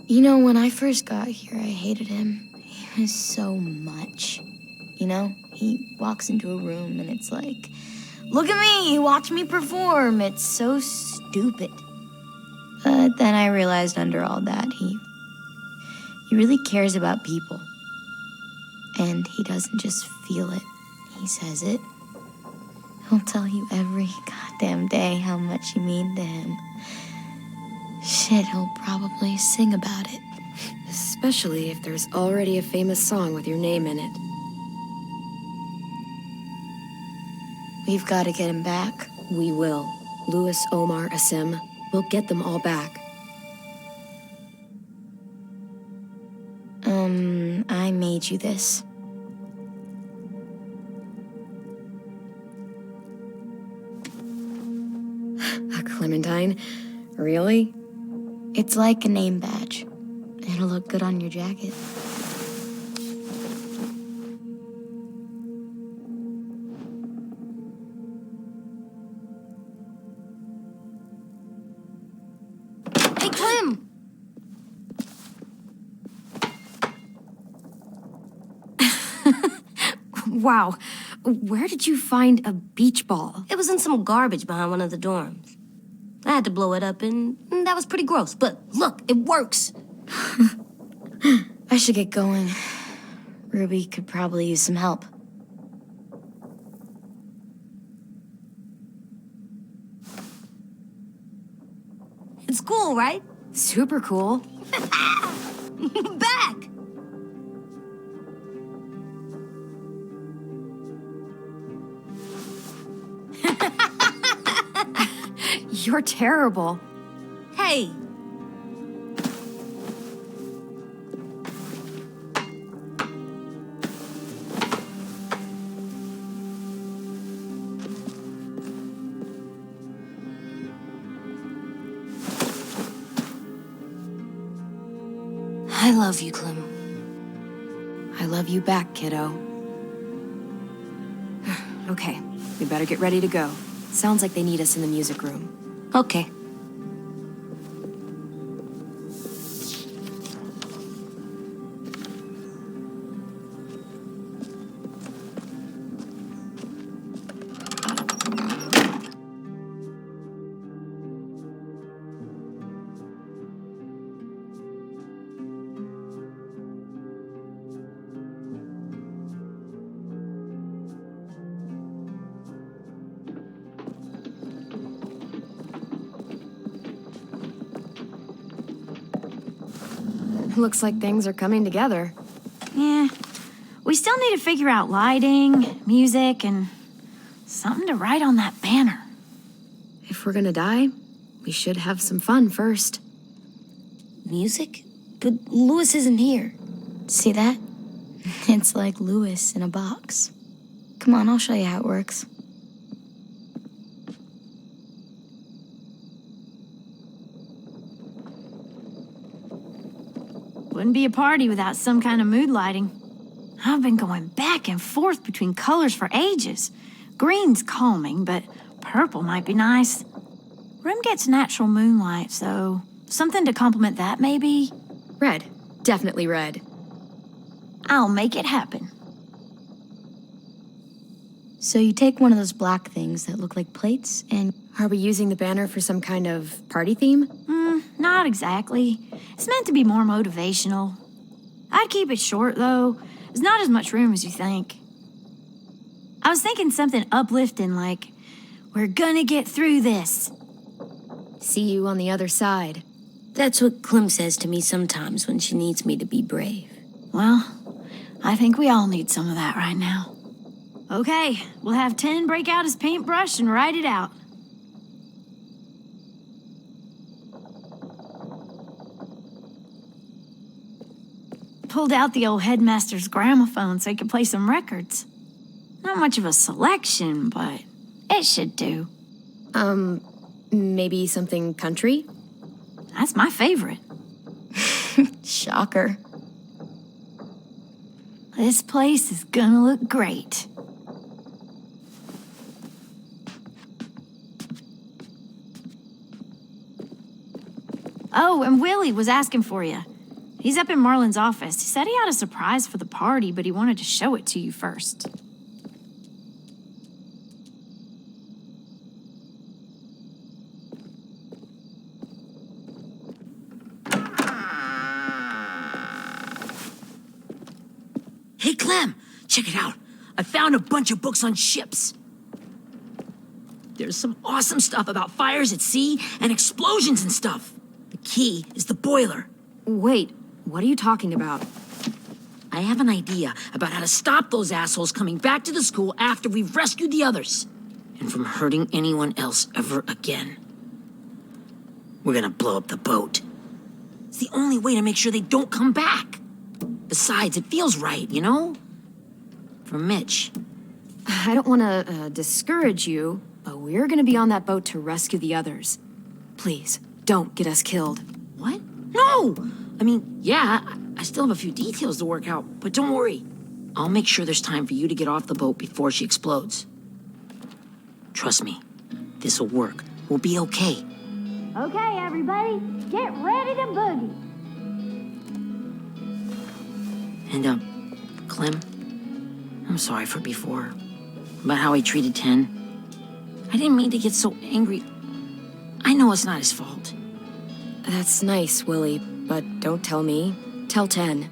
You know, when I first got here, I hated him. He was so much. You know, he walks into a room and it's like, look at me, watch me perform. It's so stupid. But then I realized under all that, he really cares about people. And he doesn't just feel it, he says it. He'll tell you every goddamn day how much you mean to him. Shit, he'll probably sing about it. Especially if there's already a famous song with your name in it. We've got to get him back. We will. Louis, Omar, Asim. We'll get them all back. I made you this. A Clementine? Really? It's like a name badge. It'll look good on your jacket. Hey, Clem! Wow. Where did you find a beach ball? It was in some garbage behind one of the dorms. I had to blow it up, and that was pretty gross. But look, it works. I should get going. Ruby could probably use some help. It's cool, right? Super cool. Back! You're terrible. Hey! I love you, Clem. I love you back, kiddo. Okay, we better get ready to go. Sounds like they need us in the music room. Okay. Looks like things are coming together. Yeah. We still need to figure out lighting, music, and something to write on that banner. If we're gonna die, we should have some fun first. Music? But Louis isn't here. See that? It's like Louis in a box. Come on, I'll show you how it works. Wouldn't be a party without some kind of mood lighting. I've been going back and forth between colors for ages. Green's calming, but purple might be nice. Room gets natural moonlight, so something to complement that, maybe? Red. Definitely red. I'll make it happen. So you take one of those black things that look like plates and... Are we using the banner for some kind of party theme? Not exactly. It's meant to be more motivational. I'd keep it short, though. There's not as much room as you think. I was thinking something uplifting like, "We're gonna get through this." See you on the other side. That's what Clem says to me sometimes when she needs me to be brave. Well, I think we all need some of that right now. Okay, we'll have 10 break out his paintbrush and write it out. Pulled out the old headmaster's gramophone so he could play some records. Not much of a selection, but it should do. Maybe something country? That's my favorite. Shocker. This place is gonna look great. Oh, and Willie was asking for you. He's up in Marlin's office. He said he had a surprise for the party, but he wanted to show it to you first. Hey, Clem, check it out. I found a bunch of books on ships. There's some awesome stuff about fires at sea and explosions and stuff. The key is the boiler. Wait, what are you talking about? I have an idea about how to stop those assholes coming back to the school after we've rescued the others. And from hurting anyone else ever again. We're gonna blow up the boat. It's the only way to make sure they don't come back. Besides, it feels right, you know? For Mitch. I don't want to discourage you, but we're going to be on that boat to rescue the others. Please, don't get us killed. What? No! I mean, yeah, I still have a few details to work out, but don't worry. I'll make sure there's time for you to get off the boat before she explodes. Trust me, this'll work. We'll be okay. Okay, everybody, get ready to boogie. And, Clem, I'm sorry for before. About how he treated Ten. I didn't mean to get so angry. I know it's not his fault. That's nice, Willie, but don't tell me. Tell Ten.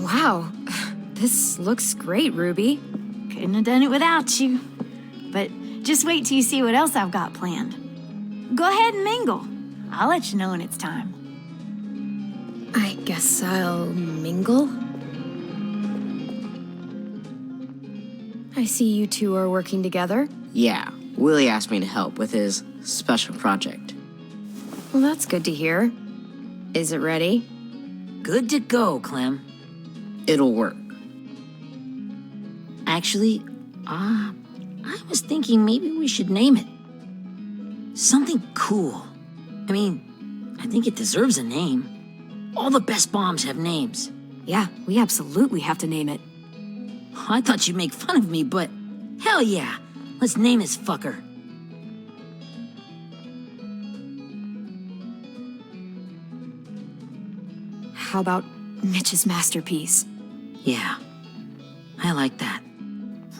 Wow, this looks great, Ruby. Couldn't have done it without you. But just wait till you see what else I've got planned. Go ahead and mingle. I'll let you know when it's time. I guess I'll mingle. I see you two are working together. Yeah, Willie asked me to help with his special project. Well, that's good to hear. Is it ready? Good to go, Clem. It'll work. Actually, I was thinking maybe we should name it. Something cool. I mean, I think it deserves a name. All the best bombs have names. Yeah, we absolutely have to name it. I thought you'd make fun of me, but hell yeah. Let's name this fucker. How about Mitch's masterpiece? Yeah, I like that.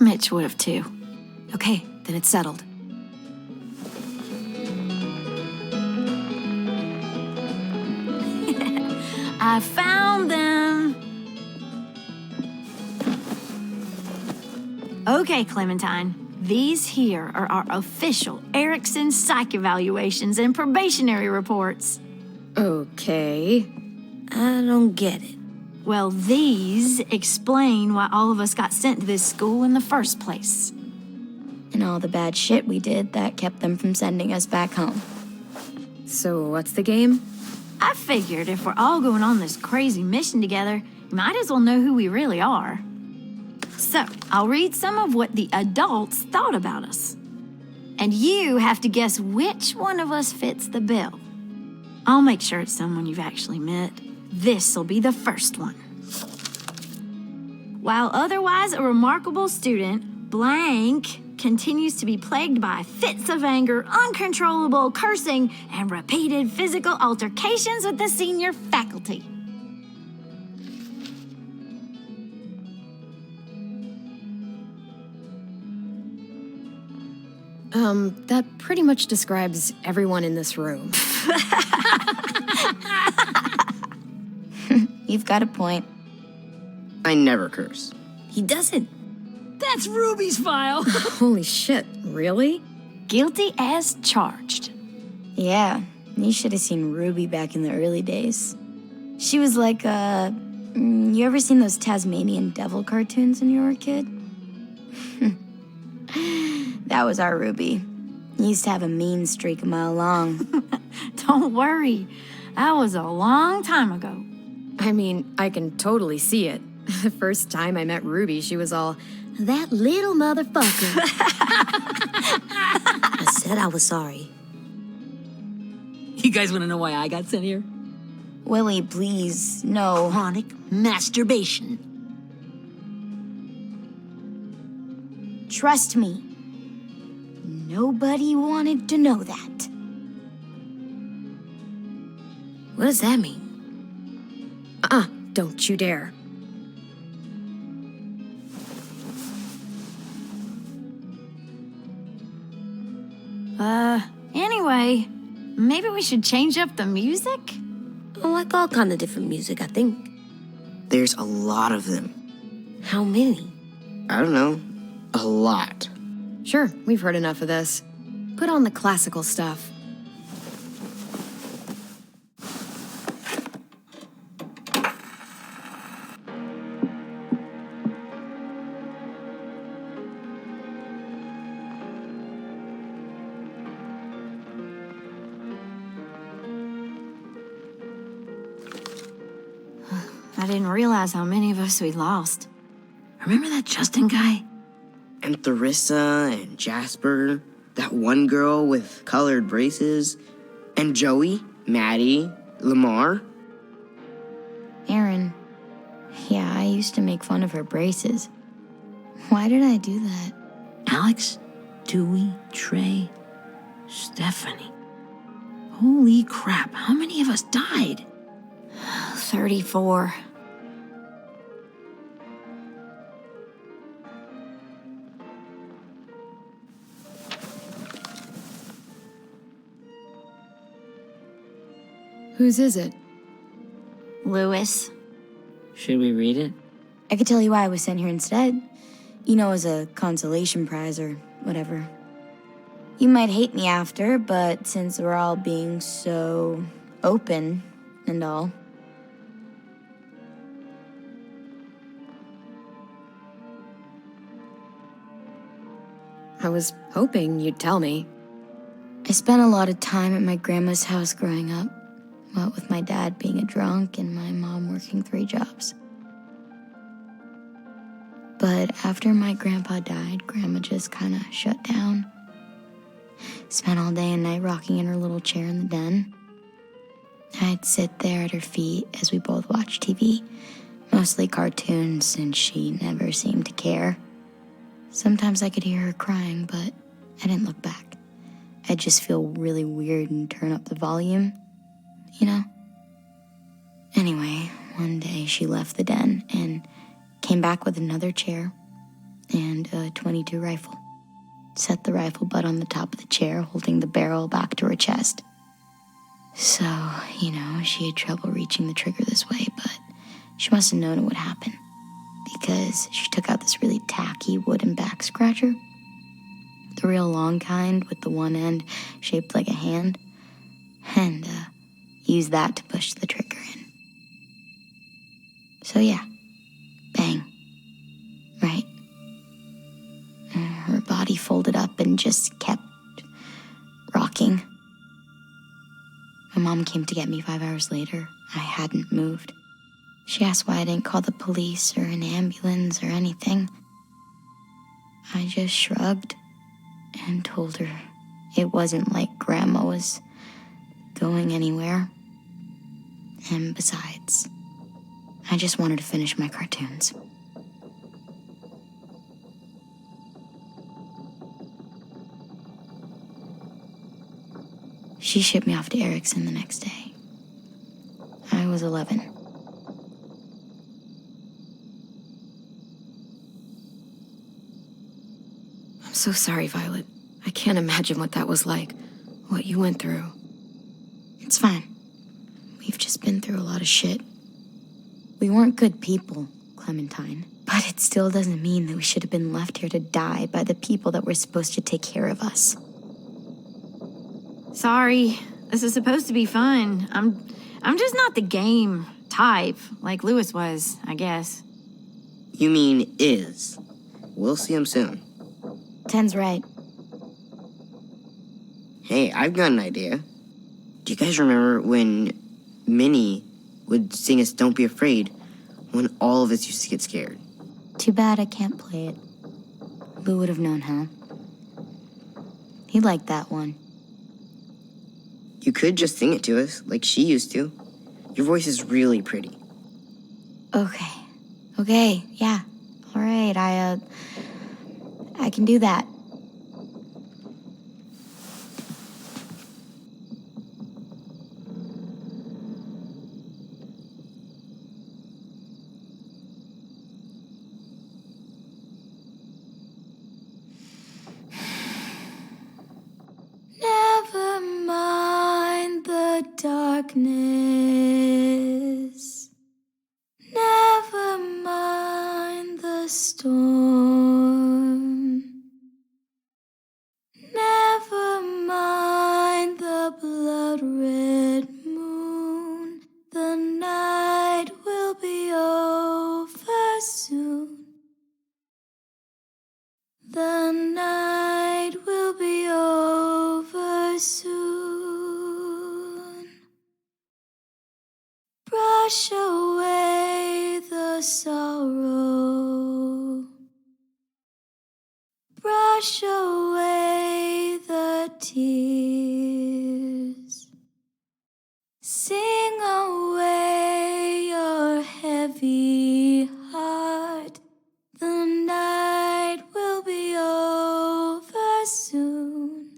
Mitch would have too. Okay, then it's settled. I found them. Okay, Clementine. These here are our official Erickson psych evaluations and probationary reports. Okay. I don't get it. Well, these explain why all of us got sent to this school in the first place. And all the bad shit we did that kept them from sending us back home. So what's the game? I figured if we're all going on this crazy mission together, you might as well know who we really are. So, I'll read some of what the adults thought about us. And you have to guess which one of us fits the bill. I'll make sure it's someone you've actually met. This'll be the first one. While otherwise a remarkable student, blank continues to be plagued by fits of anger, uncontrollable cursing, and repeated physical altercations with the senior faculty. That pretty much describes everyone in this room. You've got a point. I never curse. He doesn't. That's Ruby's file. Holy shit, really? Guilty as charged. Yeah, you should have seen Ruby back in the early days. She was like, you ever seen those Tasmanian devil cartoons when you were a kid? That was our Ruby. He used to have a mean streak a mile long. Don't worry. That was a long time ago. I mean, I can totally see it. The first time I met Ruby, she was all, "That little motherfucker." I said I was sorry. You guys want to know why I got sent here? Willie, please, no. Chronic masturbation. Trust me. Nobody wanted to know that. What does that mean? Don't you dare. Anyway, maybe we should change up the music? I like all kind of different music, I think. There's a lot of them. How many? I don't know. A lot. Sure, we've heard enough of this. Put on the classical stuff. I didn't realize how many of us we lost. Remember that Justin guy? And Theresa and Jasper. That one girl with colored braces. And Joey, Maddie, Lamar. Aaron. Yeah, I used to make fun of her braces. Why did I do that? Alex, Dewey, Trey, Stephanie. Holy crap, how many of us died? 34. Whose is it? Lewis. Should we read it? I could tell you why I was sent here instead. You know, as a consolation prize or whatever. You might hate me after, but since we're all being so open and all. I was hoping you'd tell me. I spent a lot of time at my grandma's house growing up. What with my dad being a drunk and my mom working 3 jobs. But after my grandpa died, Grandma just kind of shut down. Spent all day and night rocking in her little chair in the den. I'd sit there at her feet as we both watched TV, mostly cartoons, since she never seemed to care. Sometimes I could hear her crying, but I didn't look back. I'd just feel really weird and turn up the volume, you know? Anyway, one day she left the den and came back with another chair and a .22 rifle. Set the rifle butt on the top of the chair, holding the barrel back to her chest. So, she had trouble reaching the trigger this way, but she must have known it would happen, because she took out this really tacky wooden back scratcher, the real long kind with the one end shaped like a hand, and used that to push the trigger in. So yeah, bang, right? Her body folded up and just kept rocking. My mom came to get me 5 hours later. I hadn't moved. She asked why I didn't call the police or an ambulance or anything. I just shrugged and told her it wasn't like Grandma was going anywhere. And besides, I just wanted to finish my cartoons. She shipped me off to Erickson the next day. I was 11. I'm so sorry, Violet. I can't imagine what that was like, what you went through. It's fine. We've just been through a lot of shit. We weren't good people, Clementine. But it still doesn't mean that we should have been left here to die by the people that were supposed to take care of us. Sorry, this is supposed to be fun. I'm just not the game type like Louis was, I guess. You mean is. We'll see him soon. Ten's right. Hey, I've got an idea. Do you guys remember when Minnie would sing us Don't Be Afraid when all of us used to get scared? Too bad I can't play it. Lou would have known how. He liked that one. You could just sing it to us, like she used to. Your voice is really pretty. Okay, yeah. All right, I can do that. Never mind the darkness. Never mind the storm. Never mind the blood-red moon. The night will be over soon. The night will be over soon. Brush away the sorrow. Brush away the tears. Sing away your heavy heart. The night will be over soon.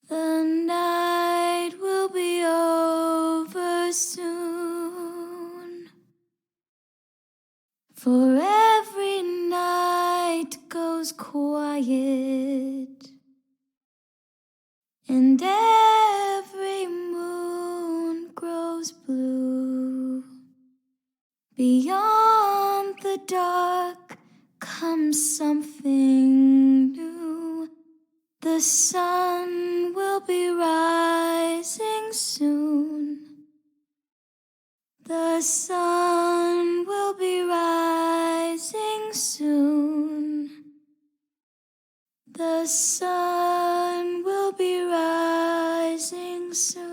The night will be over soon. For every night goes quiet, and every moon grows blue. Beyond the dark comes something new. The sun will be rising soon. The sun will be rising soon. The sun will be rising soon.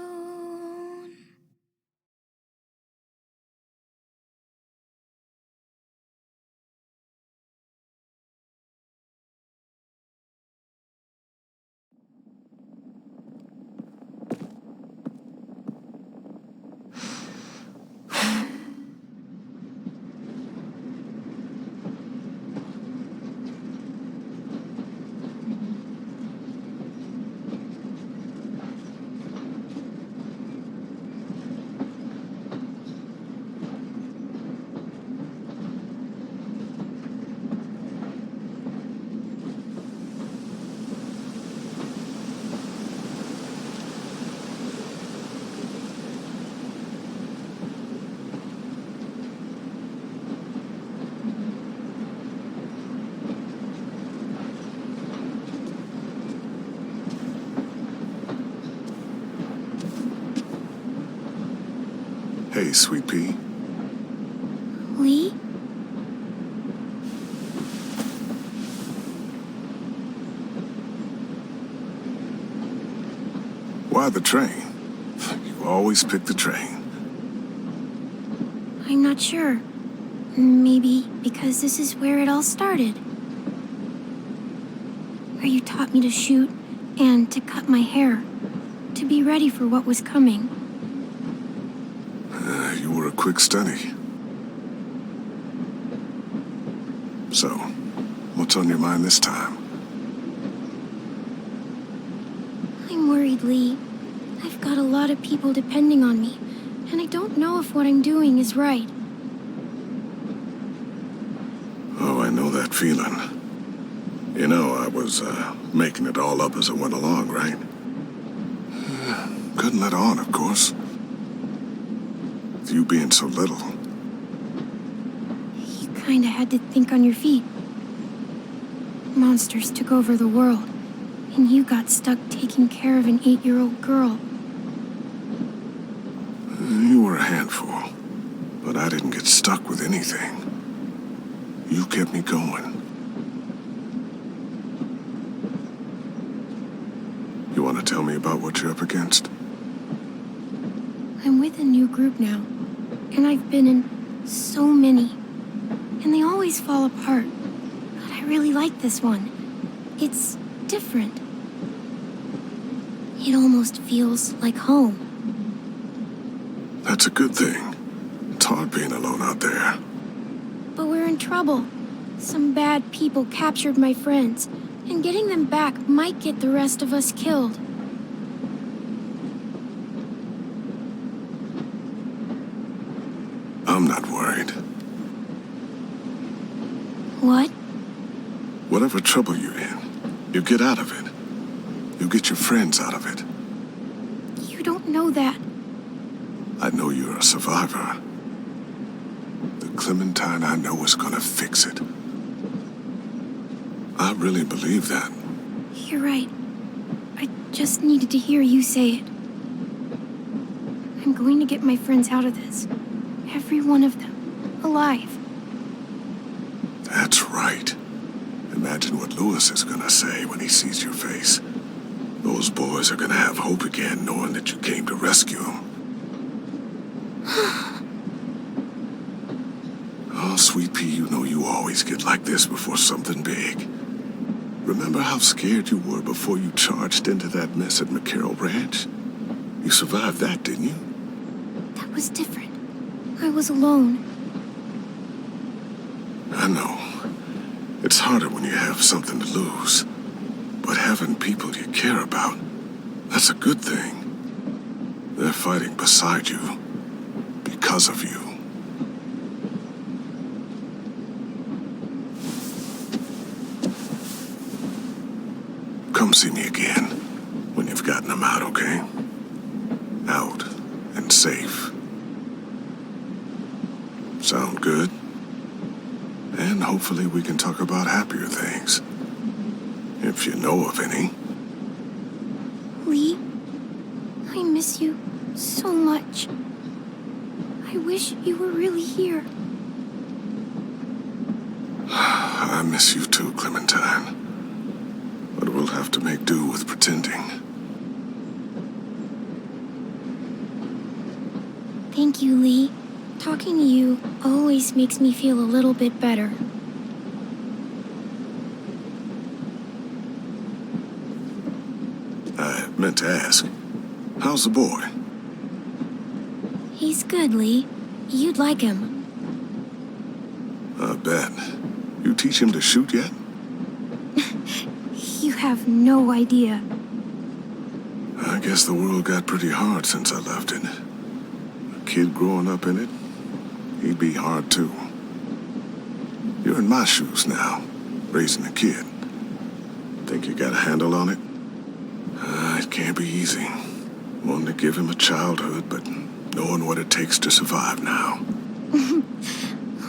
Hey, Sweet Pea. Lee? Why the train? You always pick the train. I'm not sure. Maybe because this is where it all started. Where you taught me to shoot and to cut my hair. To be ready for what was coming. You were a quick study. So, what's on your mind this time? I'm worried, Lee. I've got a lot of people depending on me, and I don't know if what I'm doing is right. Oh, I know that feeling. You know, I was making it all up as I went along, right? Couldn't let on, of course. With you being so little. You kinda had to think on your feet. Monsters took over the world, and you got stuck taking care of an 8-year-old girl. You were a handful, but I didn't get stuck with anything. You kept me going. You want to tell me about what you're up against? I'm with a new group now, and I've been in so many, and they always fall apart. But I really like this one. It's different. It almost feels like home. That's a good thing. It's hard being alone out there. But we're in trouble. Some bad people captured my friends, and getting them back might get the rest of us killed. I'm not worried. What? Whatever trouble you're in, you get out of it. You get your friends out of it. You don't know that. I know you're a survivor. The Clementine I know is gonna fix it. I really believe that. You're right. I just needed to hear you say it. I'm going to get my friends out of this. Every one of them. Alive. That's right. Imagine what Lewis is gonna say when he sees your face. Those boys are gonna have hope again, knowing that you came to rescue them. Oh, Sweet Pea, you know you always get like this before something big. Remember how scared you were before you charged into that mess at McCarroll Ranch? You survived that, didn't you? That was different. I was alone. I know. It's harder when you have something to lose. But having people you care about, that's a good thing. They're fighting beside you. Because of you. Come see me again when you've gotten them out, okay? Out and safe. Sound good? And hopefully we can talk about happier things. If you know of any. Lee, I miss you so much. I wish you were really here. I miss you too, Clementine. But we'll have to make do with pretending. Thank you, Lee. Talking to you always makes me feel a little bit better. I meant to ask, how's the boy? He's good, Lee. You'd like him. I bet. You teach him to shoot yet? You have no idea. I guess the world got pretty hard since I left it. A kid growing up in it, he'd be hard too. You're in my shoes now, raising a kid. Think you got a handle on it? It can't be easy. Wanting to give him a childhood, but knowing what it takes to survive now.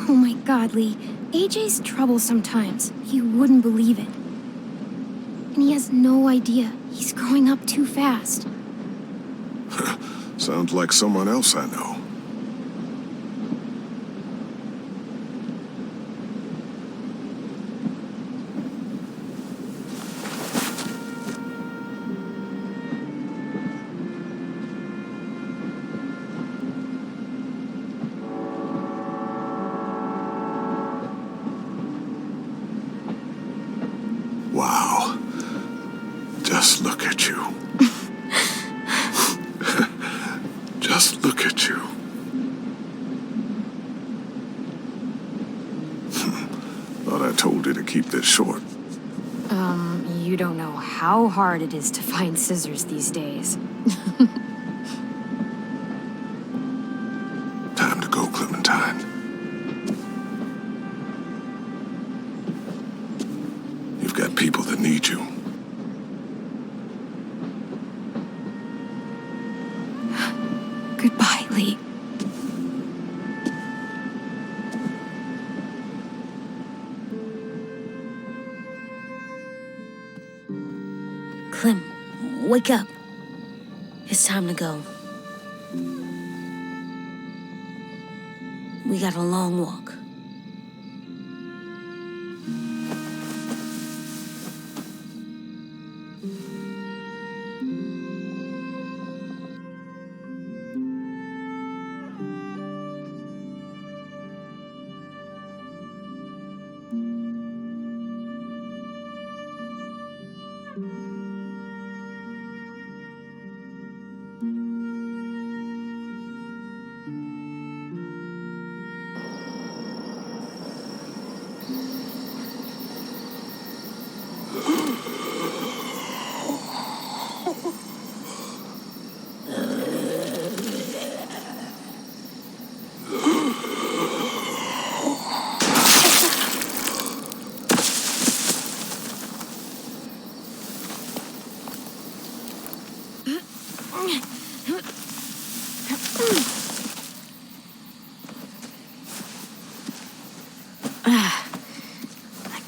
Oh my God, Lee. AJ's trouble sometimes. You wouldn't believe it. And he has no idea. He's growing up too fast. Sounds like someone else I know. keep this short. You don't know how hard it is to find scissors these days. Time to go, Clementine. You've got people that need you. Goodbye, Lee. Clem, wake up. It's time to go. We got a long walk.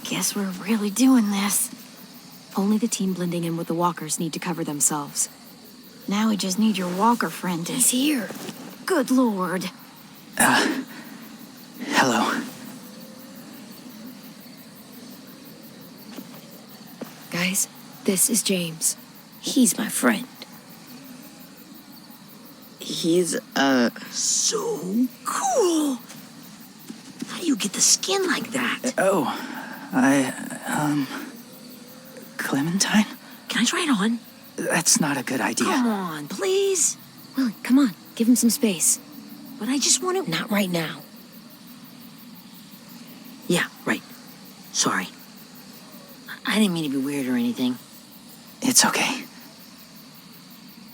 Guess we're really doing this. Only the team blending in with the walkers need to cover themselves. Now we just need your walker friend to... He's here. Good lord. Hello. Guys, this is James. He's my friend. He's, so cool. How do you get the skin like that? Clementine? Can I try it on? That's not a good idea. Come on, please. Willie, come on. Give him some space. But I just want to... Not right now. Yeah, right. Sorry. I didn't mean to be weird or anything. It's okay.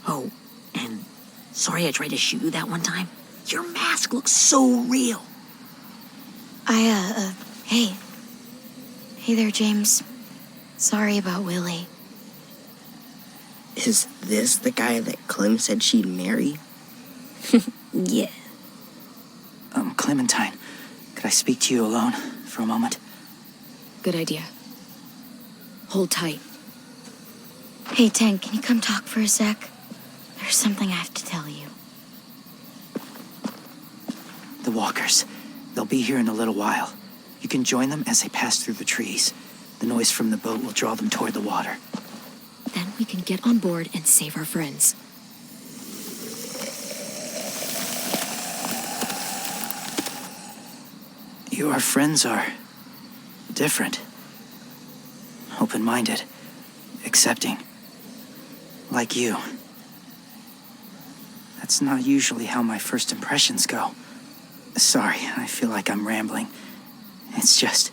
Oh, and sorry I tried to shoot you that one time. Your mask looks so real. Hey. Hey there, James. Sorry about Willie. Is this the guy that Clem said she'd marry? Yeah. Clementine, could I speak to you alone for a moment? Good idea. Hold tight. Hey, Tank, can you come talk for a sec? There's something I have to tell you. The walkers. They'll be here in a little while. You can join them as they pass through the trees. The noise from the boat will draw them toward the water. Then we can get on board and save our friends. Your friends are different. Open-minded. Accepting. Like you. That's not usually how my first impressions go. Sorry, I feel like I'm rambling. It's just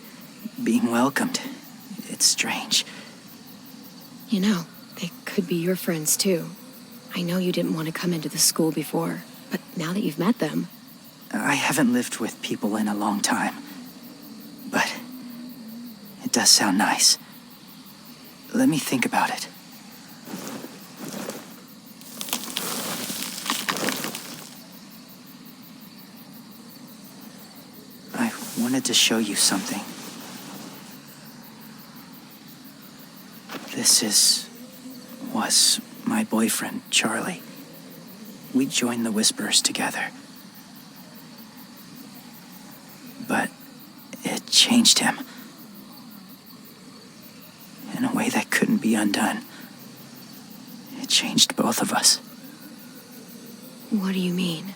being welcomed. It's strange. You know, they could be your friends too. I know you didn't want to come into the school before, but now that you've met them... I haven't lived with people in a long time. But it does sound nice. Let me think about it. I wanted to show you something. This was my boyfriend, Charlie. We joined the Whisperers together. But it changed him. In a way that couldn't be undone. It changed both of us. What do you mean?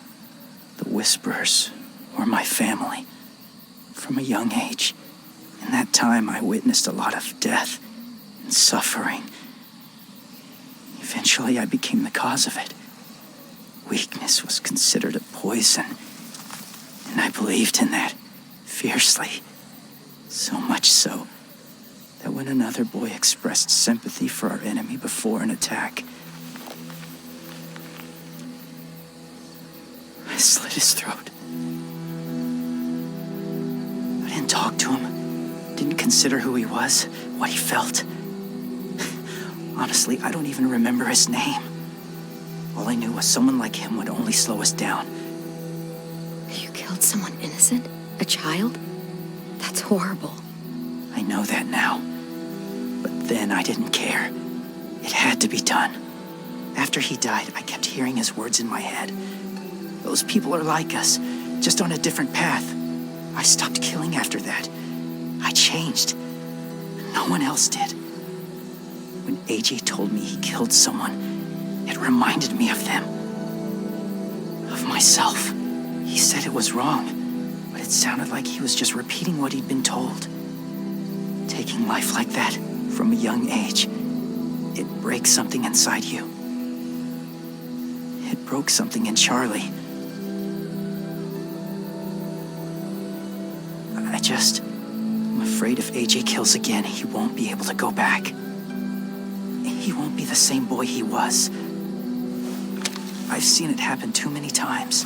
The Whisperers were my family. From a young age. In that time, I witnessed a lot of death and suffering. Eventually, I became the cause of it. Weakness was considered a poison. And I believed in that. Fiercely. So much so that when another boy expressed sympathy for our enemy before an attack, I slit his throat. I didn't talk to him, didn't consider who he was, what he felt. Honestly, I don't even remember his name. All I knew was someone like him would only slow us down. You killed someone innocent? A child? That's horrible. I know that now. But then I didn't care. It had to be done. After he died, I kept hearing his words in my head. Those people are like us, just on a different path. I stopped killing after that. I changed. No one else did. When AJ told me he killed someone, it reminded me of them. Of myself. He said it was wrong, but it sounded like he was just repeating what he'd been told. Taking life like that from a young age, it breaks something inside you. It broke something in Charlie. I'm afraid if AJ kills again, he won't be able to go back. He won't be the same boy he was. I've seen it happen too many times.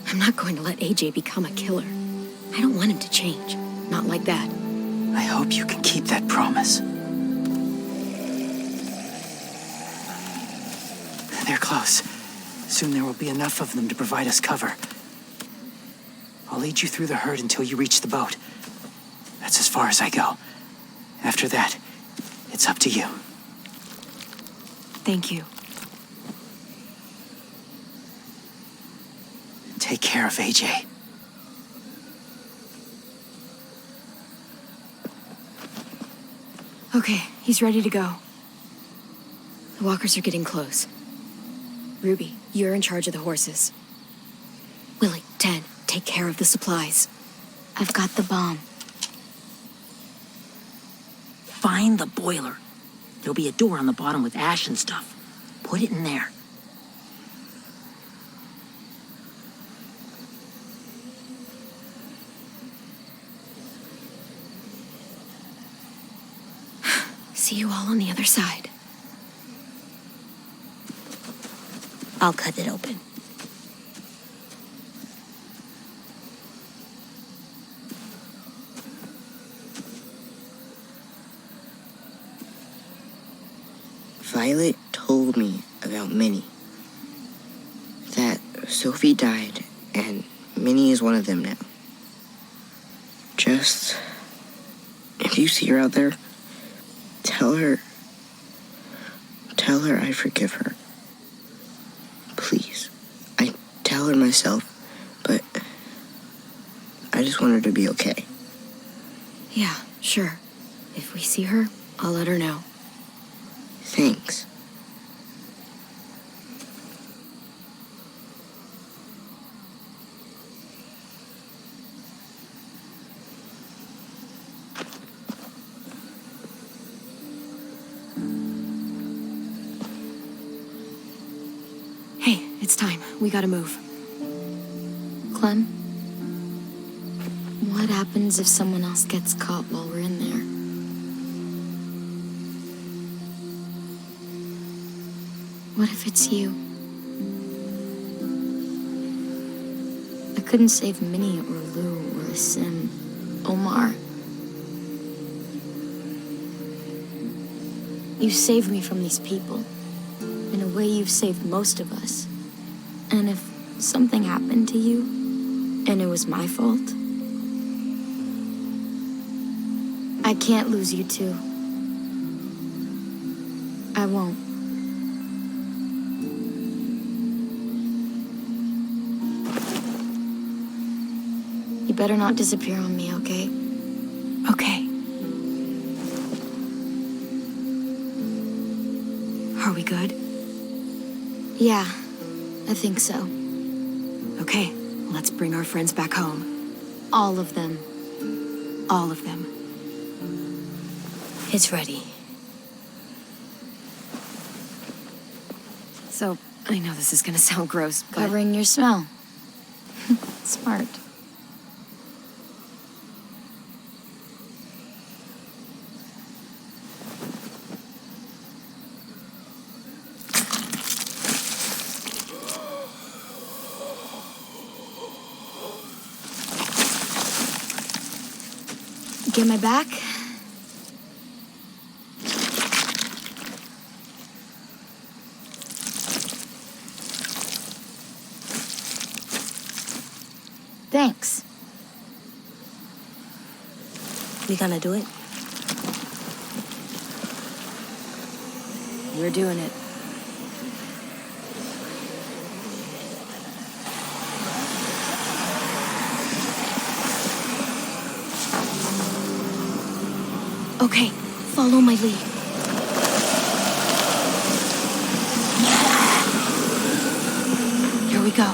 I'm not going to let AJ become a killer. I don't want him to change. Not like that. I hope you can keep that promise. They're close. Soon there will be enough of them to provide us cover. I'll lead you through the herd until you reach the boat. That's as far as I go. After that, it's up to you. Thank you. Take care of AJ. Okay, he's ready to go. The walkers are getting close. Ruby, you're in charge of the horses. Willie, Ted, take care of the supplies. I've got the bomb. Find the boiler. There'll be a door on the bottom with ash and stuff. Put it in there. See you all on the other side. I'll cut it open. Violet told me about Minnie. That Sophie died, and Minnie is one of them now. Just, if you see her out there, tell her I forgive her. Please. I tell her myself, but I just want her to be okay. Yeah, sure. If we see her, I'll let her know. Thanks. Hey, it's time. We gotta move. Clem? What happens if someone else gets caught while we're in there? What if it's you? I couldn't save Minnie or Lou or Sim, Omar. You saved me from these people. In a way, you've saved most of us. And if something happened to you, and it was my fault, I can't lose you too. I won't. You better not disappear on me, okay? Okay. Are we good? Yeah, I think so. Okay, let's bring our friends back home. All of them. All of them. It's ready. So, I know this is gonna sound gross, but... Covering your smell. Smart. get my back? Thanks. We gonna do it? We're doing it. Okay, follow my lead. Here we go.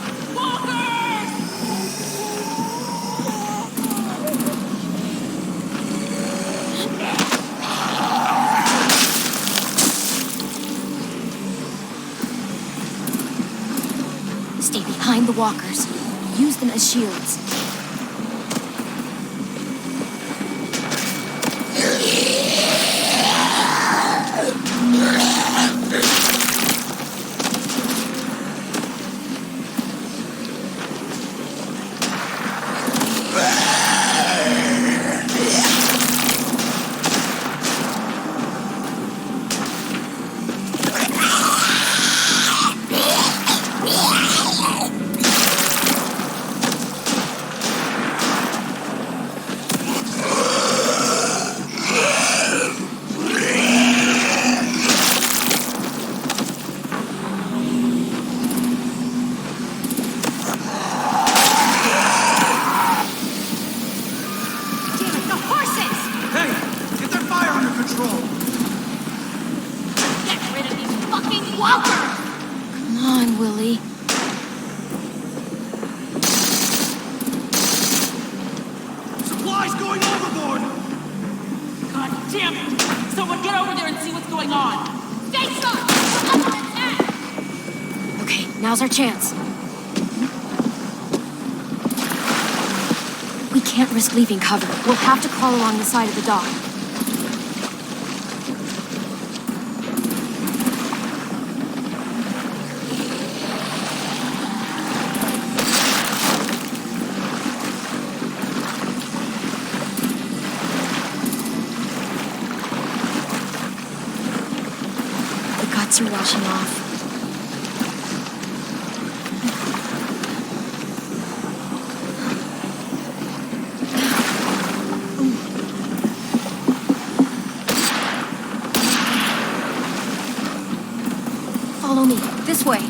Stay behind the walkers. Use them as shields. Now's our chance. We can't risk leaving cover. We'll have to crawl along the side of the dock. The guts are washing off. Follow me. This way.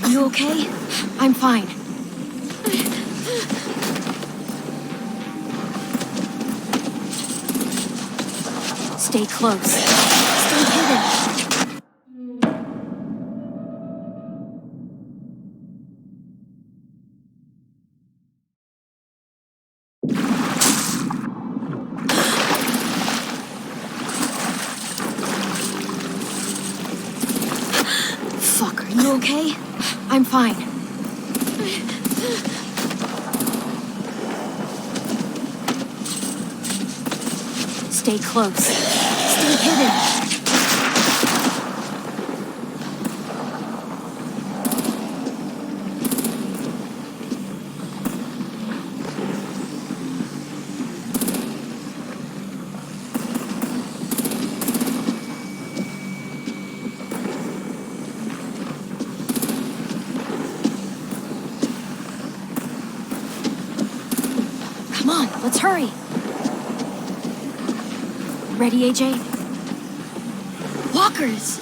You okay? I'm fine. Stay close. Stay hidden. Fuck, are you okay? I'm fine. Stay close. Stay hidden. Come on, let's hurry. Ready, AJ? Walkers!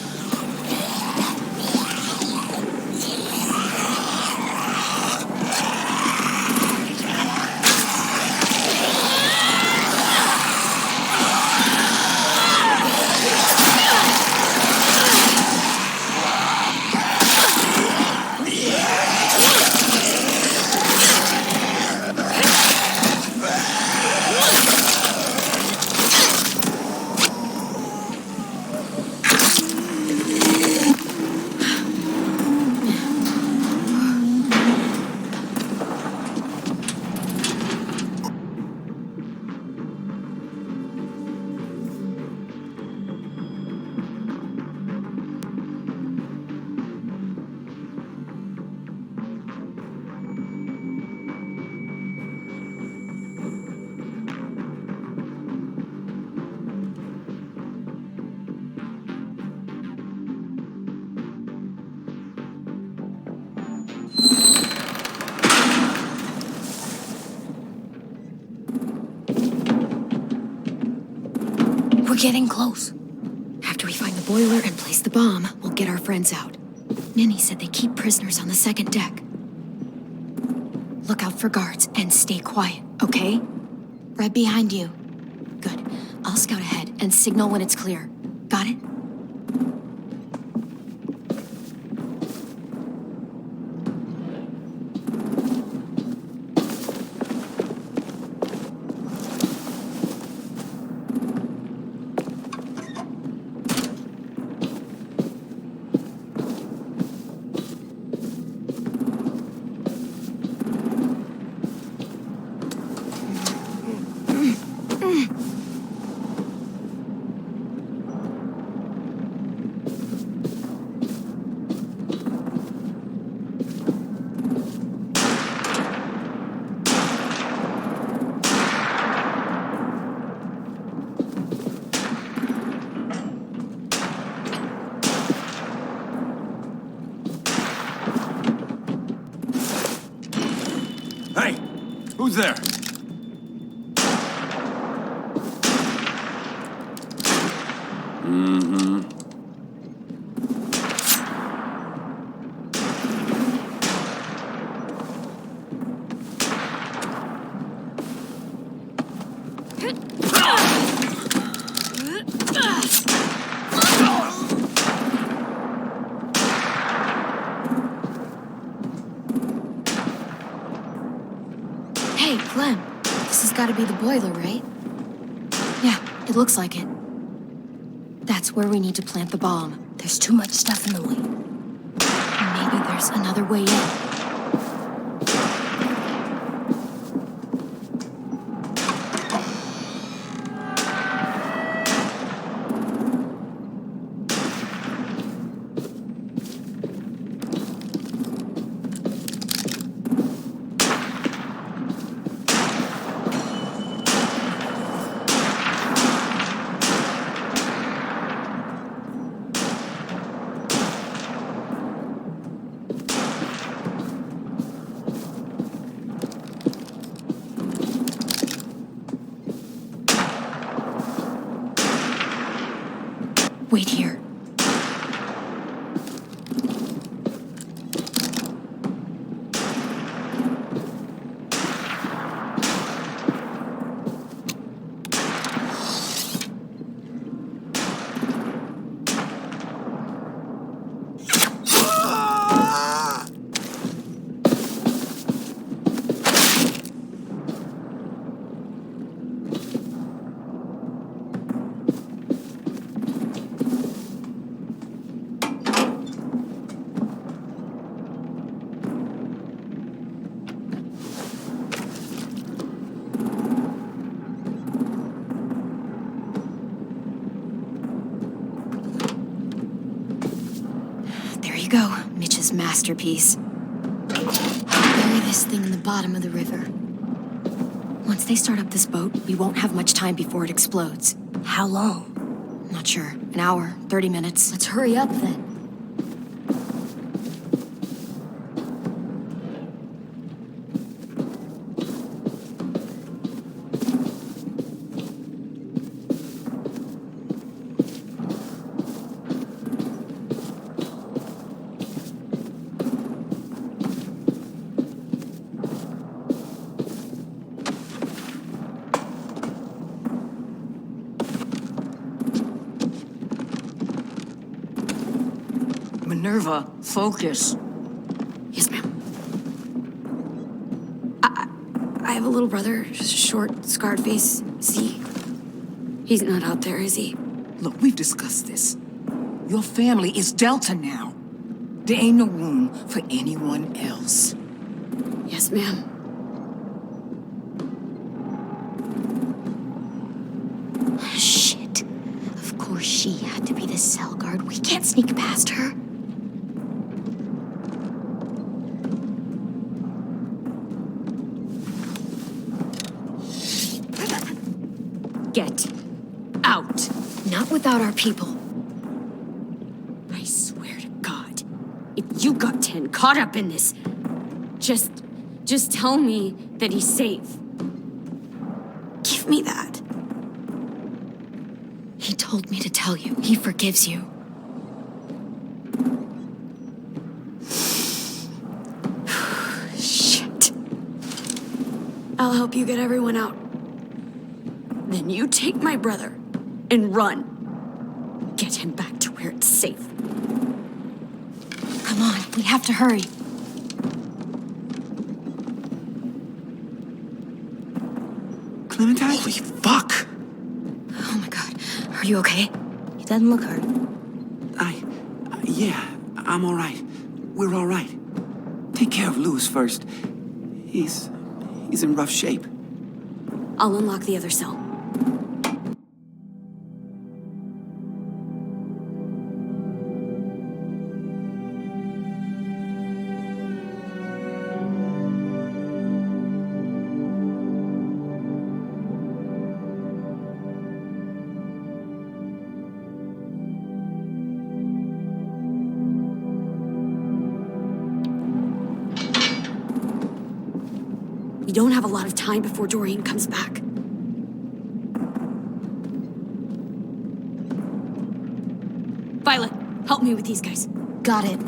We're getting close. After we find the boiler and place the bomb, we'll get our friends out. Ninny said they keep prisoners on the second deck. Look out for guards and stay quiet, okay? Right behind you. Good. I'll scout ahead and signal when it's clear. Got it? Hey, who's there? Hey, Clem. This has got to be the boiler, right? Yeah, it looks like it. That's where we need to plant the bomb. There's too much stuff in the way. Maybe there's another way in. Wait here. There you go, Mitch's masterpiece. Bury this thing in the bottom of the river. Once they start up this boat, we won't have much time before it explodes. How long? Not sure. An hour, 30 minutes. Let's hurry up then. Minerva, focus. Yes, ma'am. I have a little brother, short, scarred face. See? He's not out there, is he? Look, we've discussed this. Your family is Delta now. There ain't no room for anyone else. Yes, ma'am. Shit. Of course she had to be the cell guard. We can't sneak past her. Get out. Not without our people. I swear to God, if you got 10 caught up in this, just tell me that he's safe. Give me that. tell you, he forgives you. Shit. I'll help you get everyone out. Then you take my brother and run. Get him back to where it's safe. Come on, we have to hurry. Clementine? Holy fuck! Oh my god, are you okay? He doesn't look hurt. Yeah, I'm all right. We're all right. Take care of Louis first. He's in rough shape. I'll unlock the other cell. We don't have a lot of time before Doreen comes back. Violet, help me with these guys. Got it.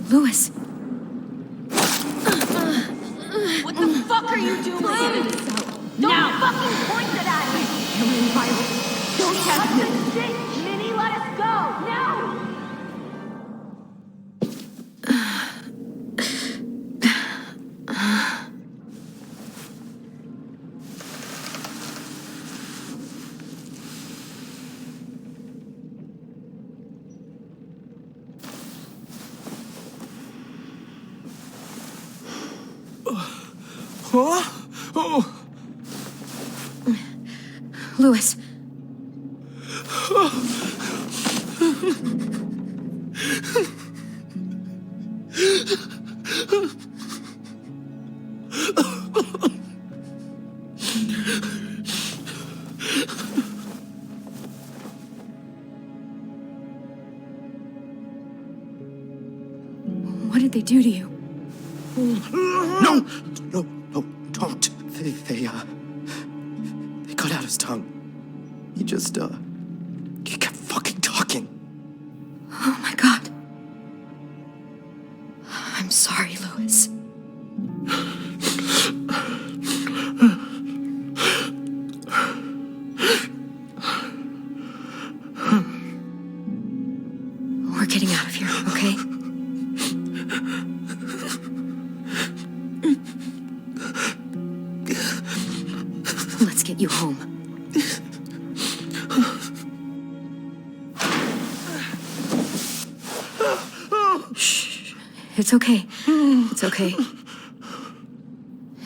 Louis. What the fuck are you doing? Don't fucking point it at me! Come in, Violet. Don't test me. Shit, Minnie, let us go! Now! Huh? Oh. Louis. What did they do to you? No, don't. They cut out his tongue. He kept fucking talking. Oh my god. I'm sorry, Louis. We're getting out of here, okay? Let's get you home. Shh. It's okay. It's okay.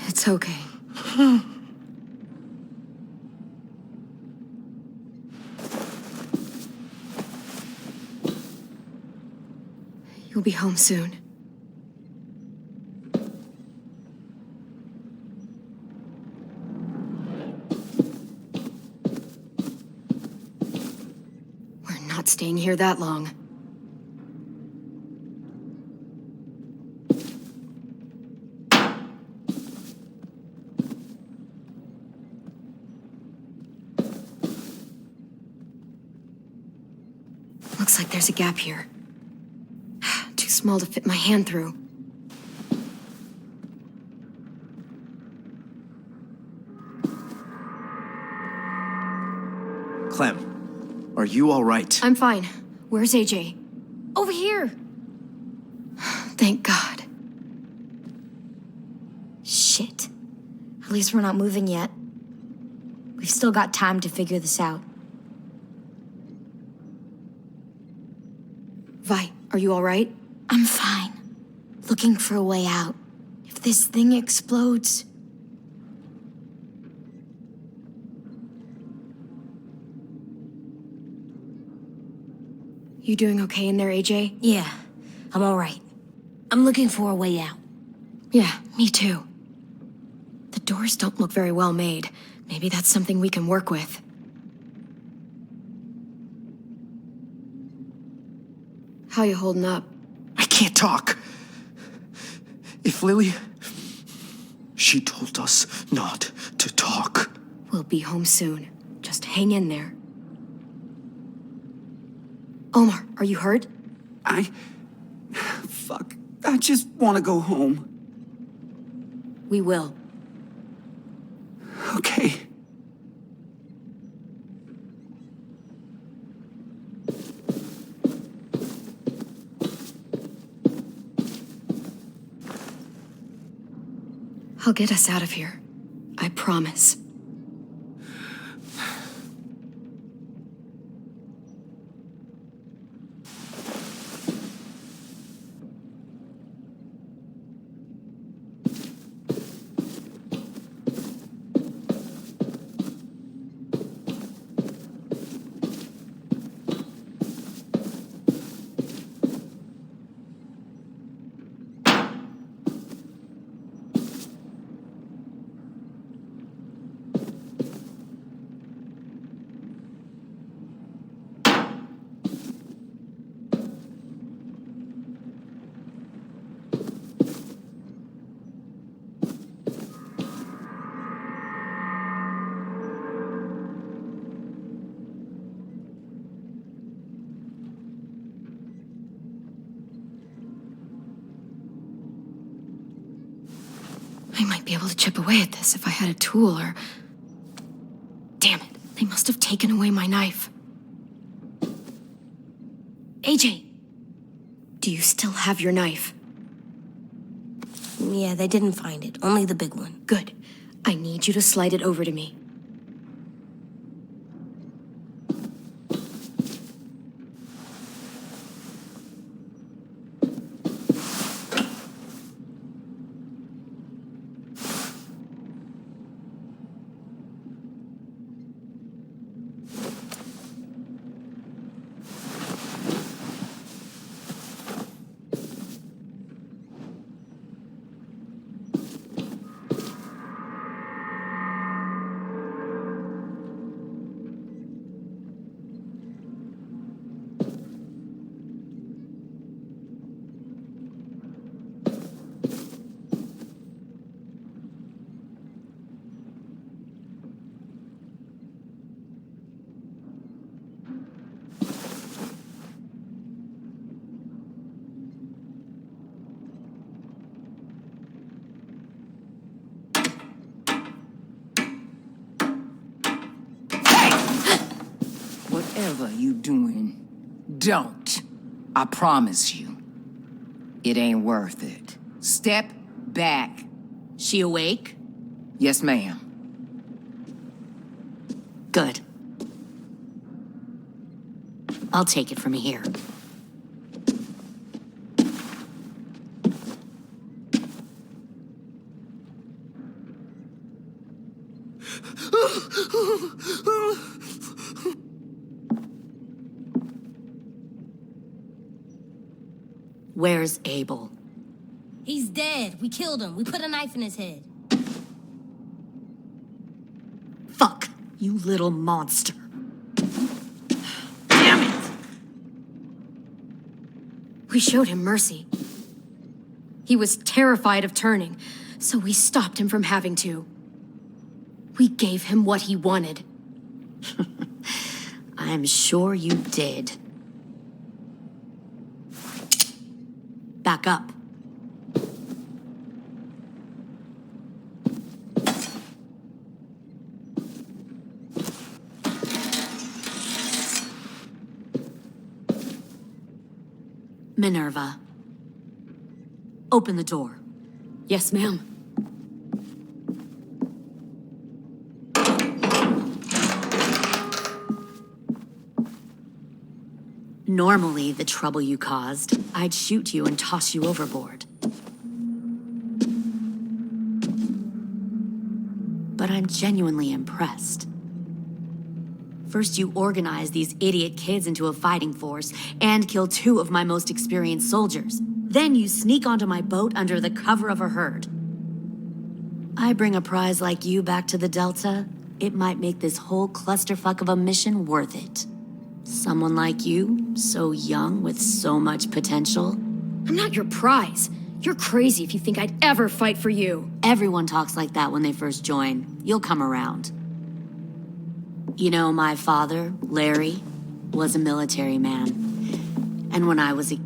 It's okay. You'll be home soon. We're not staying here that long. Looks like there's a gap here. Too small to fit my hand through. Clem, are you all right? I'm fine. Where's AJ? Over here. Thank God. Shit. At least we're not moving yet. We've still got time to figure this out. Vi, are you all right? I'm fine. Looking for a way out. If this thing explodes... You doing okay in there, AJ? Yeah, I'm all right. I'm looking for a way out. Yeah, me too. The doors don't look very well made. Maybe that's something we can work with. How you holding up? I can't talk. If Lily... She told us not to talk. We'll be home soon. Just hang in there. Omar, are you hurt? Fuck. I just want to go home. We will. Okay. I'll get us out of here. I promise. I might be able to chip away at this if I had a tool or... Damn it, they must have taken away my knife. AJ, do you still have your knife? Yeah, they didn't find it. Only the big one. Good. I need you to slide it over to me. Whatever you doing, don't. I promise you. It ain't worth it. Step back. She awake? Yes, ma'am. Good. I'll take it from here. Where's Abel? He's dead. We killed him. We put a knife in his head. Fuck, you little monster. Damn it! We showed him mercy. He was terrified of turning, so we stopped him from having to. We gave him what he wanted. I'm sure you did. Back up. Minerva. Open the door. Yes, ma'am. Normally, the trouble you caused, I'd shoot you and toss you overboard. But I'm genuinely impressed. First, you organize these idiot kids into a fighting force and kill 2 of my most experienced soldiers. Then you sneak onto my boat under the cover of a herd. I bring a prize like you back to the Delta, it might make this whole clusterfuck of a mission worth it. Someone like you, so young with so much potential. I'm not your prize. You're crazy if you think I'd ever fight for you. Everyone talks like that when they first join. You'll come around. You know, my father, Larry, was a military man. And when I was a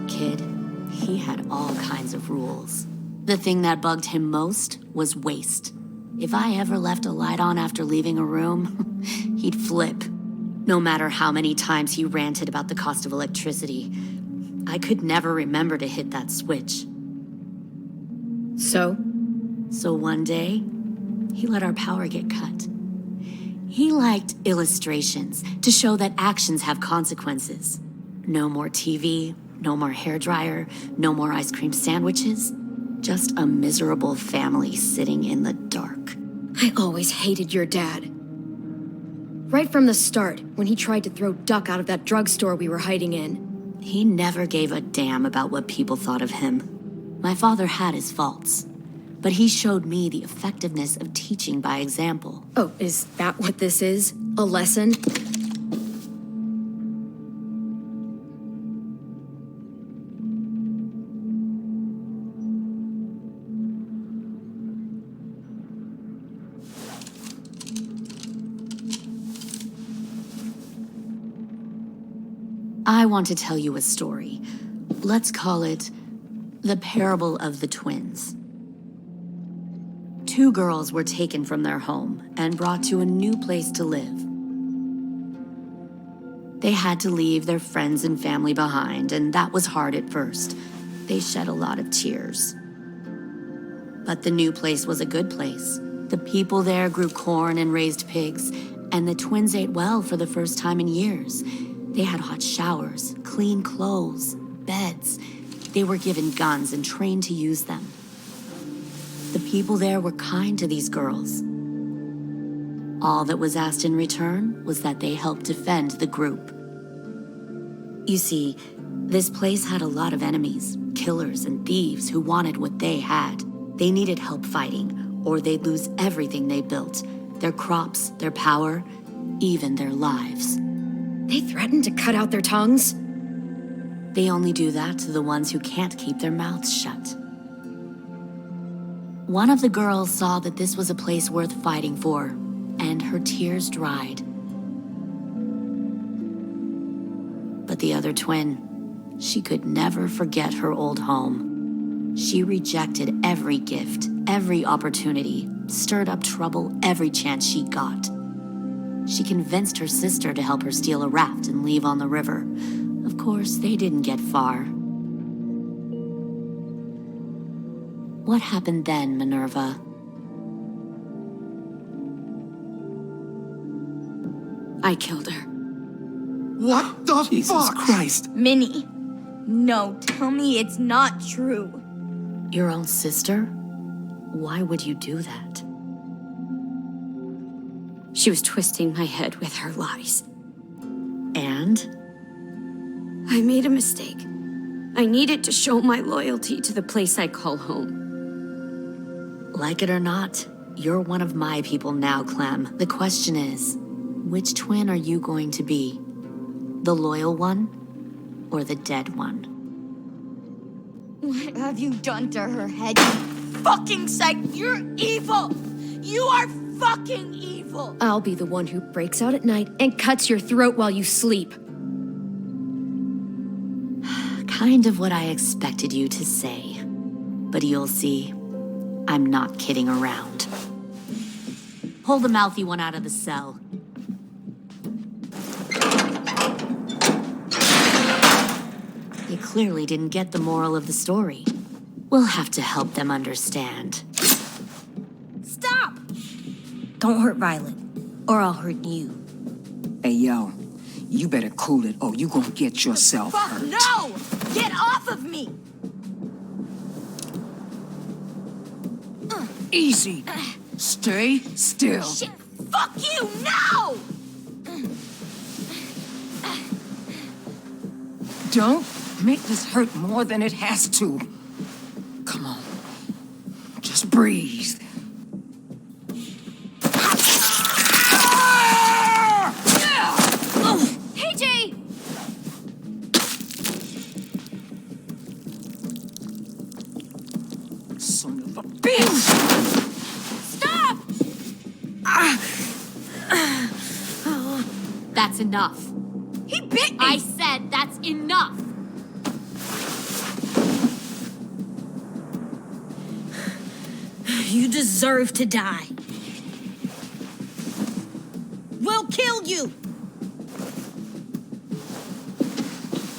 kid, he had all kinds of rules. The thing that bugged him most was waste. If I ever left a light on after leaving a room, he'd flip. No matter how many times he ranted about the cost of electricity, I could never remember to hit that switch. So? So one day, he let our power get cut. He liked illustrations to show that actions have consequences. No more TV, no more hairdryer, no more ice cream sandwiches. Just a miserable family sitting in the dark. I always hated your dad. Right from the start, when he tried to throw Duck out of that drugstore we were hiding in. He never gave a damn about what people thought of him. My father had his faults, but he showed me the effectiveness of teaching by example. Oh, is that what this is? A lesson? I want to tell you a story. Let's call it the Parable of the Twins. 2 girls were taken from their home and brought to a new place to live. They had to leave their friends and family behind, and that was hard at first. They shed a lot of tears. But the new place was a good place, The people there grew corn and raised pigs, and the twins ate well for the first time in years. They had hot showers, clean clothes, beds. They were given guns and trained to use them. The people there were kind to these girls. All that was asked in return was that they help defend the group. You see, this place had a lot of enemies, killers and thieves who wanted what they had. They needed help fighting, or they'd lose everything they built, their crops, their power, even their lives. They threatened to cut out their tongues? They only do that to the ones who can't keep their mouths shut. One of the girls saw that this was a place worth fighting for, and her tears dried. But the other twin, she could never forget her old home. She rejected every gift, every opportunity, stirred up trouble every chance she got. She convinced her sister to help her steal a raft and leave on the river. Of course, they didn't get far. What happened then, Minerva? I killed her. What the Jesus fuck? Christ. Minnie, no, tell me it's not true. Your own sister? Why would you do that? She was twisting my head with her lies. And? I made a mistake. I needed to show my loyalty to the place I call home. Like it or not, you're one of my people now, Clem. The question is, which twin are you going to be? The loyal one or the dead one? What have you done to her head, you fucking psych? You're evil! You are fucking evil! I'll be the one who breaks out at night and cuts your throat while you sleep. Kind of what I expected you to say. But you'll see, I'm not kidding around. Pull the mouthy one out of the cell. They clearly didn't get the moral of the story. We'll have to help them understand. Stop! Don't hurt Violet, or I'll hurt you. Hey, yo, you better cool it or you gonna get yourself hurt. No! Get off of me! Easy. Stay still. Shit! Fuck you! No! Don't make this hurt more than it has to. Come on. Just breathe. Hey, Jay! Son of a bitch! Stop! That's enough. He bit me! I said that's enough. You deserve to die. We'll kill you!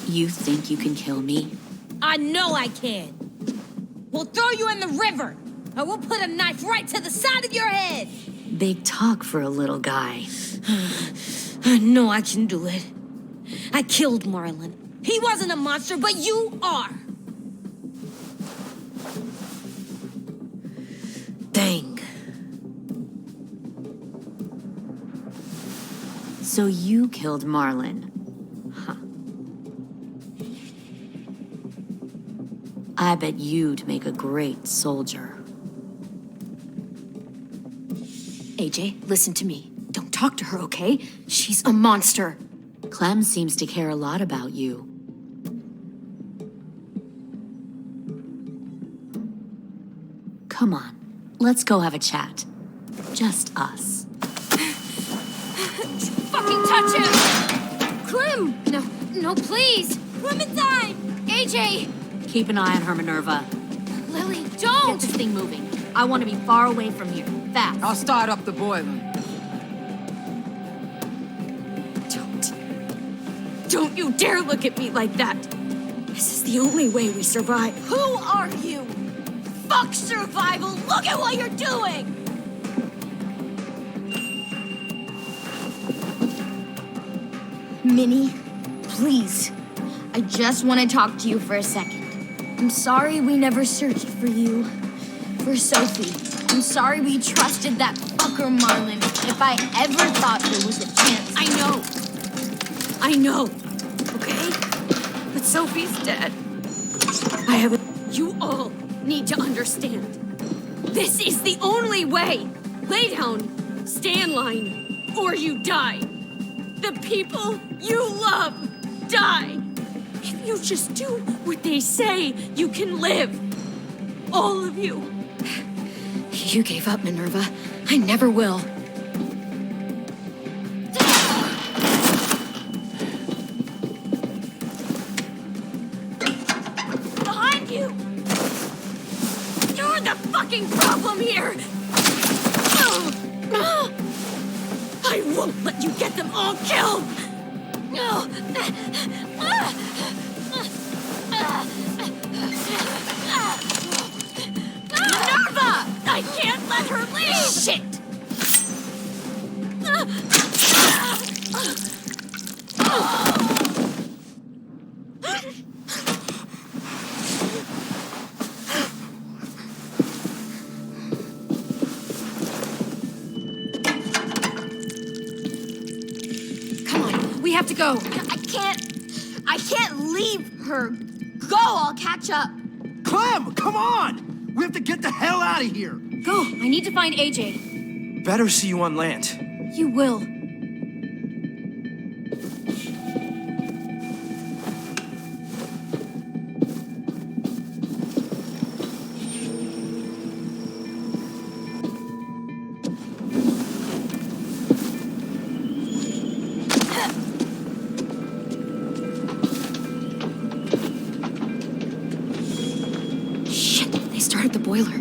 You think you can kill me? I know I can. We'll throw you in the river, and we'll put a knife right to the side of your head. Big talk for a little guy. I know I can do it. I killed Marlon. He wasn't a monster, but you are. Dang. So you killed Marlon. Huh. I bet you'd make a great soldier. AJ, listen to me. Don't talk to her, okay? She's a monster. Clem seems to care a lot about you. Come on, let's go have a chat. Just us. Fucking touch him! Clem! No, please! Clementine! AJ! Keep an eye on her, Minerva. Lily, Get don't! this thing moving. I want to be far away from here. Fast. I'll start up the boiler. Don't you dare look at me like that. This is the only way we survive. Who are you? Fuck survival! Look at what you're doing! Minnie, please. I just want to talk to you for a second. I'm sorry we never searched for you. For Sophie. I'm sorry we trusted that fucker Marlin. If I ever thought there was a chance. I know. Okay? But Sophie's dead. I haven't. You all need to understand. This is the only way. Lay down, stay in line, or you die. The people you love die. If you just do what they say, you can live. All of you. You gave up, Minerva. I never will. Behind you! You're the fucking problem here! I won't let you get them all killed! Minerva! I can't let her leave! Shit! Come on, we have to go. I can't leave her. Go, I'll catch up. Clem, come on! We have to get the hell out of here. Go, I need to find AJ. Better see you on land. You will. Shit, they started the boiler.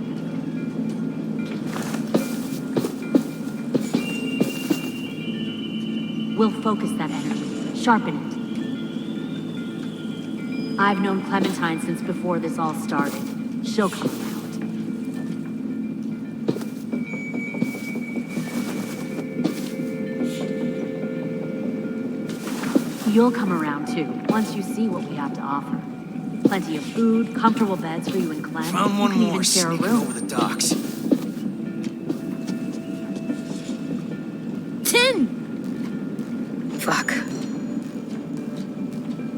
We'll focus that energy, sharpen it. I've known Clementine since before this all started. She'll come around. You'll come around too, once you see what we have to offer. Plenty of food, comfortable beds for you and Clem. Found one You can more even share a sneaking room. over the docks. Fuck.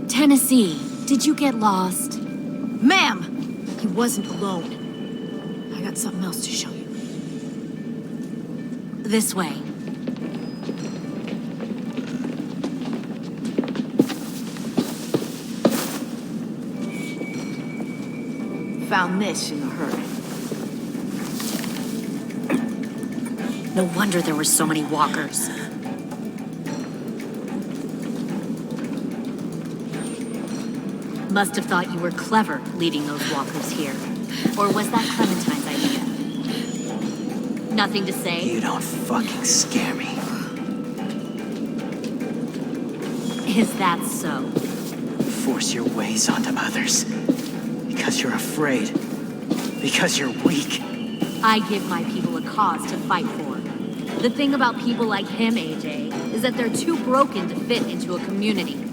Tennessee, did you get lost? Ma'am! He wasn't alone. I got something else to show you. This way. Found this in a hurry. No wonder there were so many walkers. Must have thought you were clever leading those walkers here. Or was that Clementine's idea? Nothing to say? You don't fucking scare me. Is that so? Force your ways onto others. Because you're afraid. Because you're weak. I give my people a cause to fight for. The thing about people like him, AJ, is that they're too broken to fit into a community.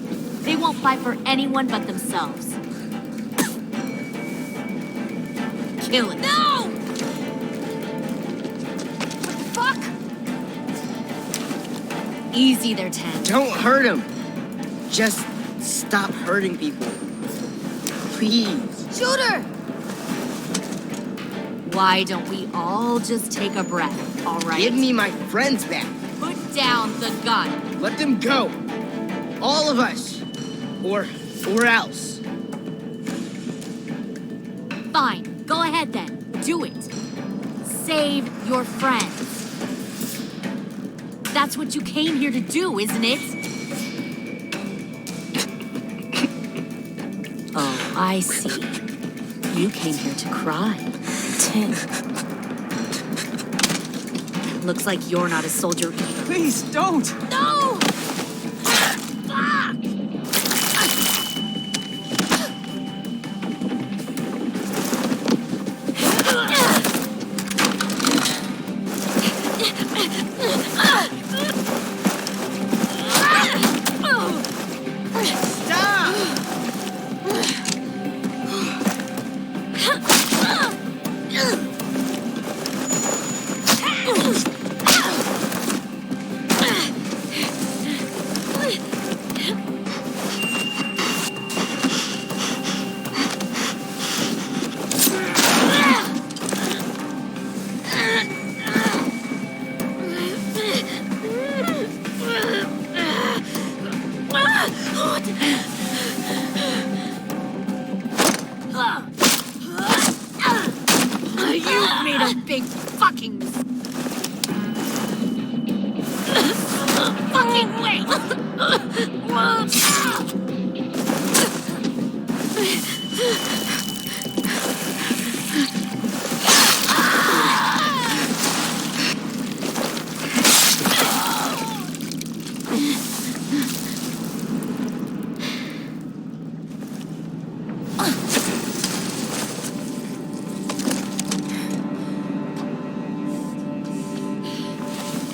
They won't fight for anyone but themselves. Kill it. No! Fuck! Easy there, Ten. Don't hurt him. Just stop hurting people. Please. Shoot her! Why don't we all just take a breath, all right? Give me my friends back. Put down the gun. Let them go. All of us. Or else. Fine, go ahead then. Do it. Save your friends. That's what you came here to do, isn't it? Oh, I see. You came here to cry. Ten. Looks like you're not a soldier either. Please, don't! No! Fuck! a big fucking fucking wait!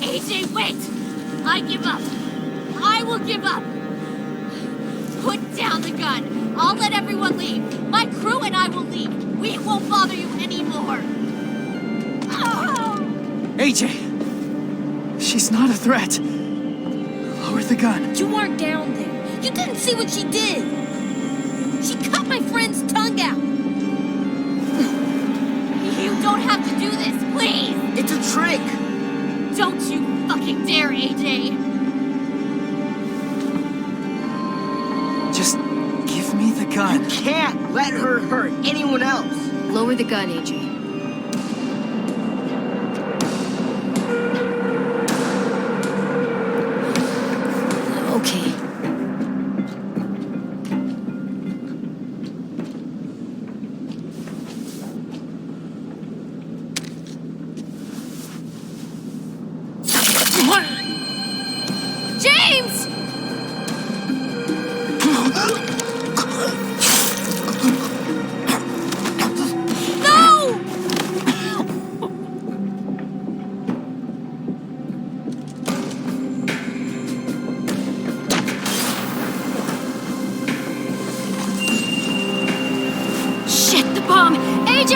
AJ, wait! I give up. I will give up. Put down the gun. I'll let everyone leave. My crew and I will leave. We won't bother you anymore. AJ! She's not a threat. Lower the gun. You weren't down there. You didn't see what she did. She cut my friend's tongue out. You don't have to do this, please. It's a trick. Don't you fucking dare, AJ. Just give me the gun. You can't let her hurt anyone else. Lower the gun, AJ. Okay. James! No! Shit, the bomb! AJ!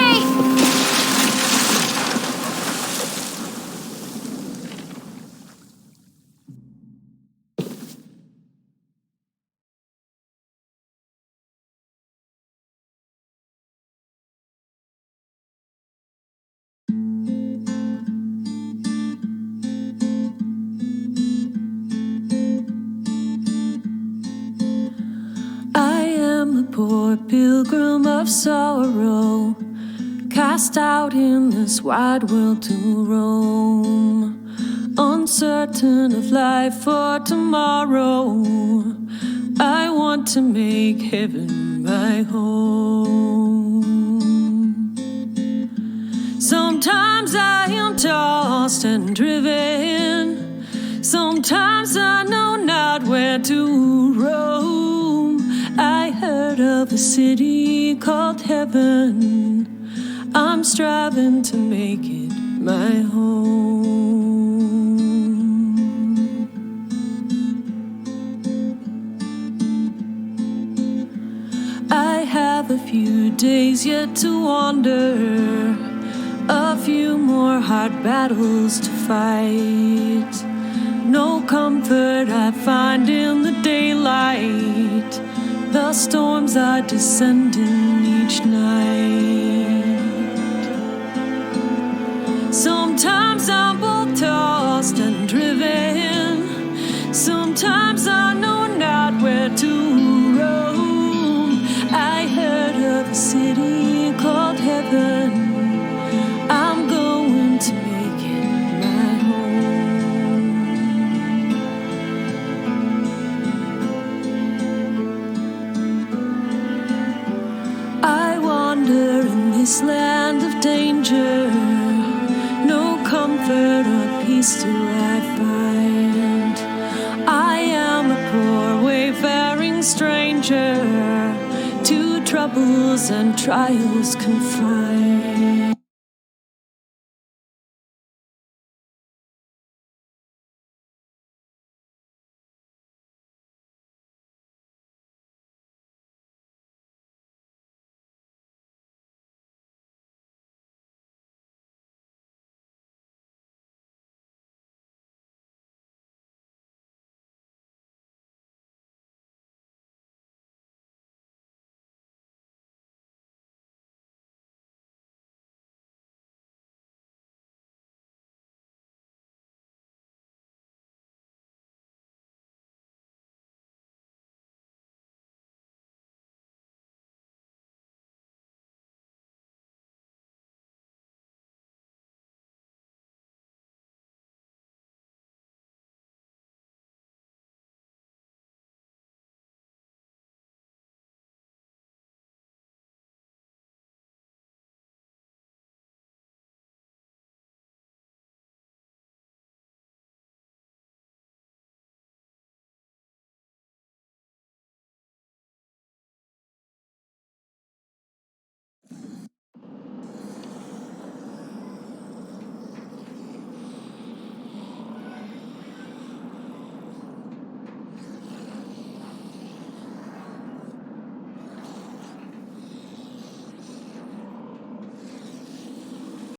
I am a poor pilgrim of sorrow, cast out in this wide world to roam, uncertain of life for tomorrow. I want to make heaven my home. Sometimes I am tossed and driven, sometimes I know not where to roam. I heard of a city called heaven. I'm striving to make it my home. I have a few days yet to wander, a few more hard battles to fight. No comfort I find in the daylight. The storms are descending each night. Sometimes I'm both tossed and driven, sometimes I know not where to roam. I heard of a city called heaven. I'm going to make it my home. I wander in this land of danger, no comfort or peace do I find. I am a poor wayfaring stranger, to troubles and trials confined.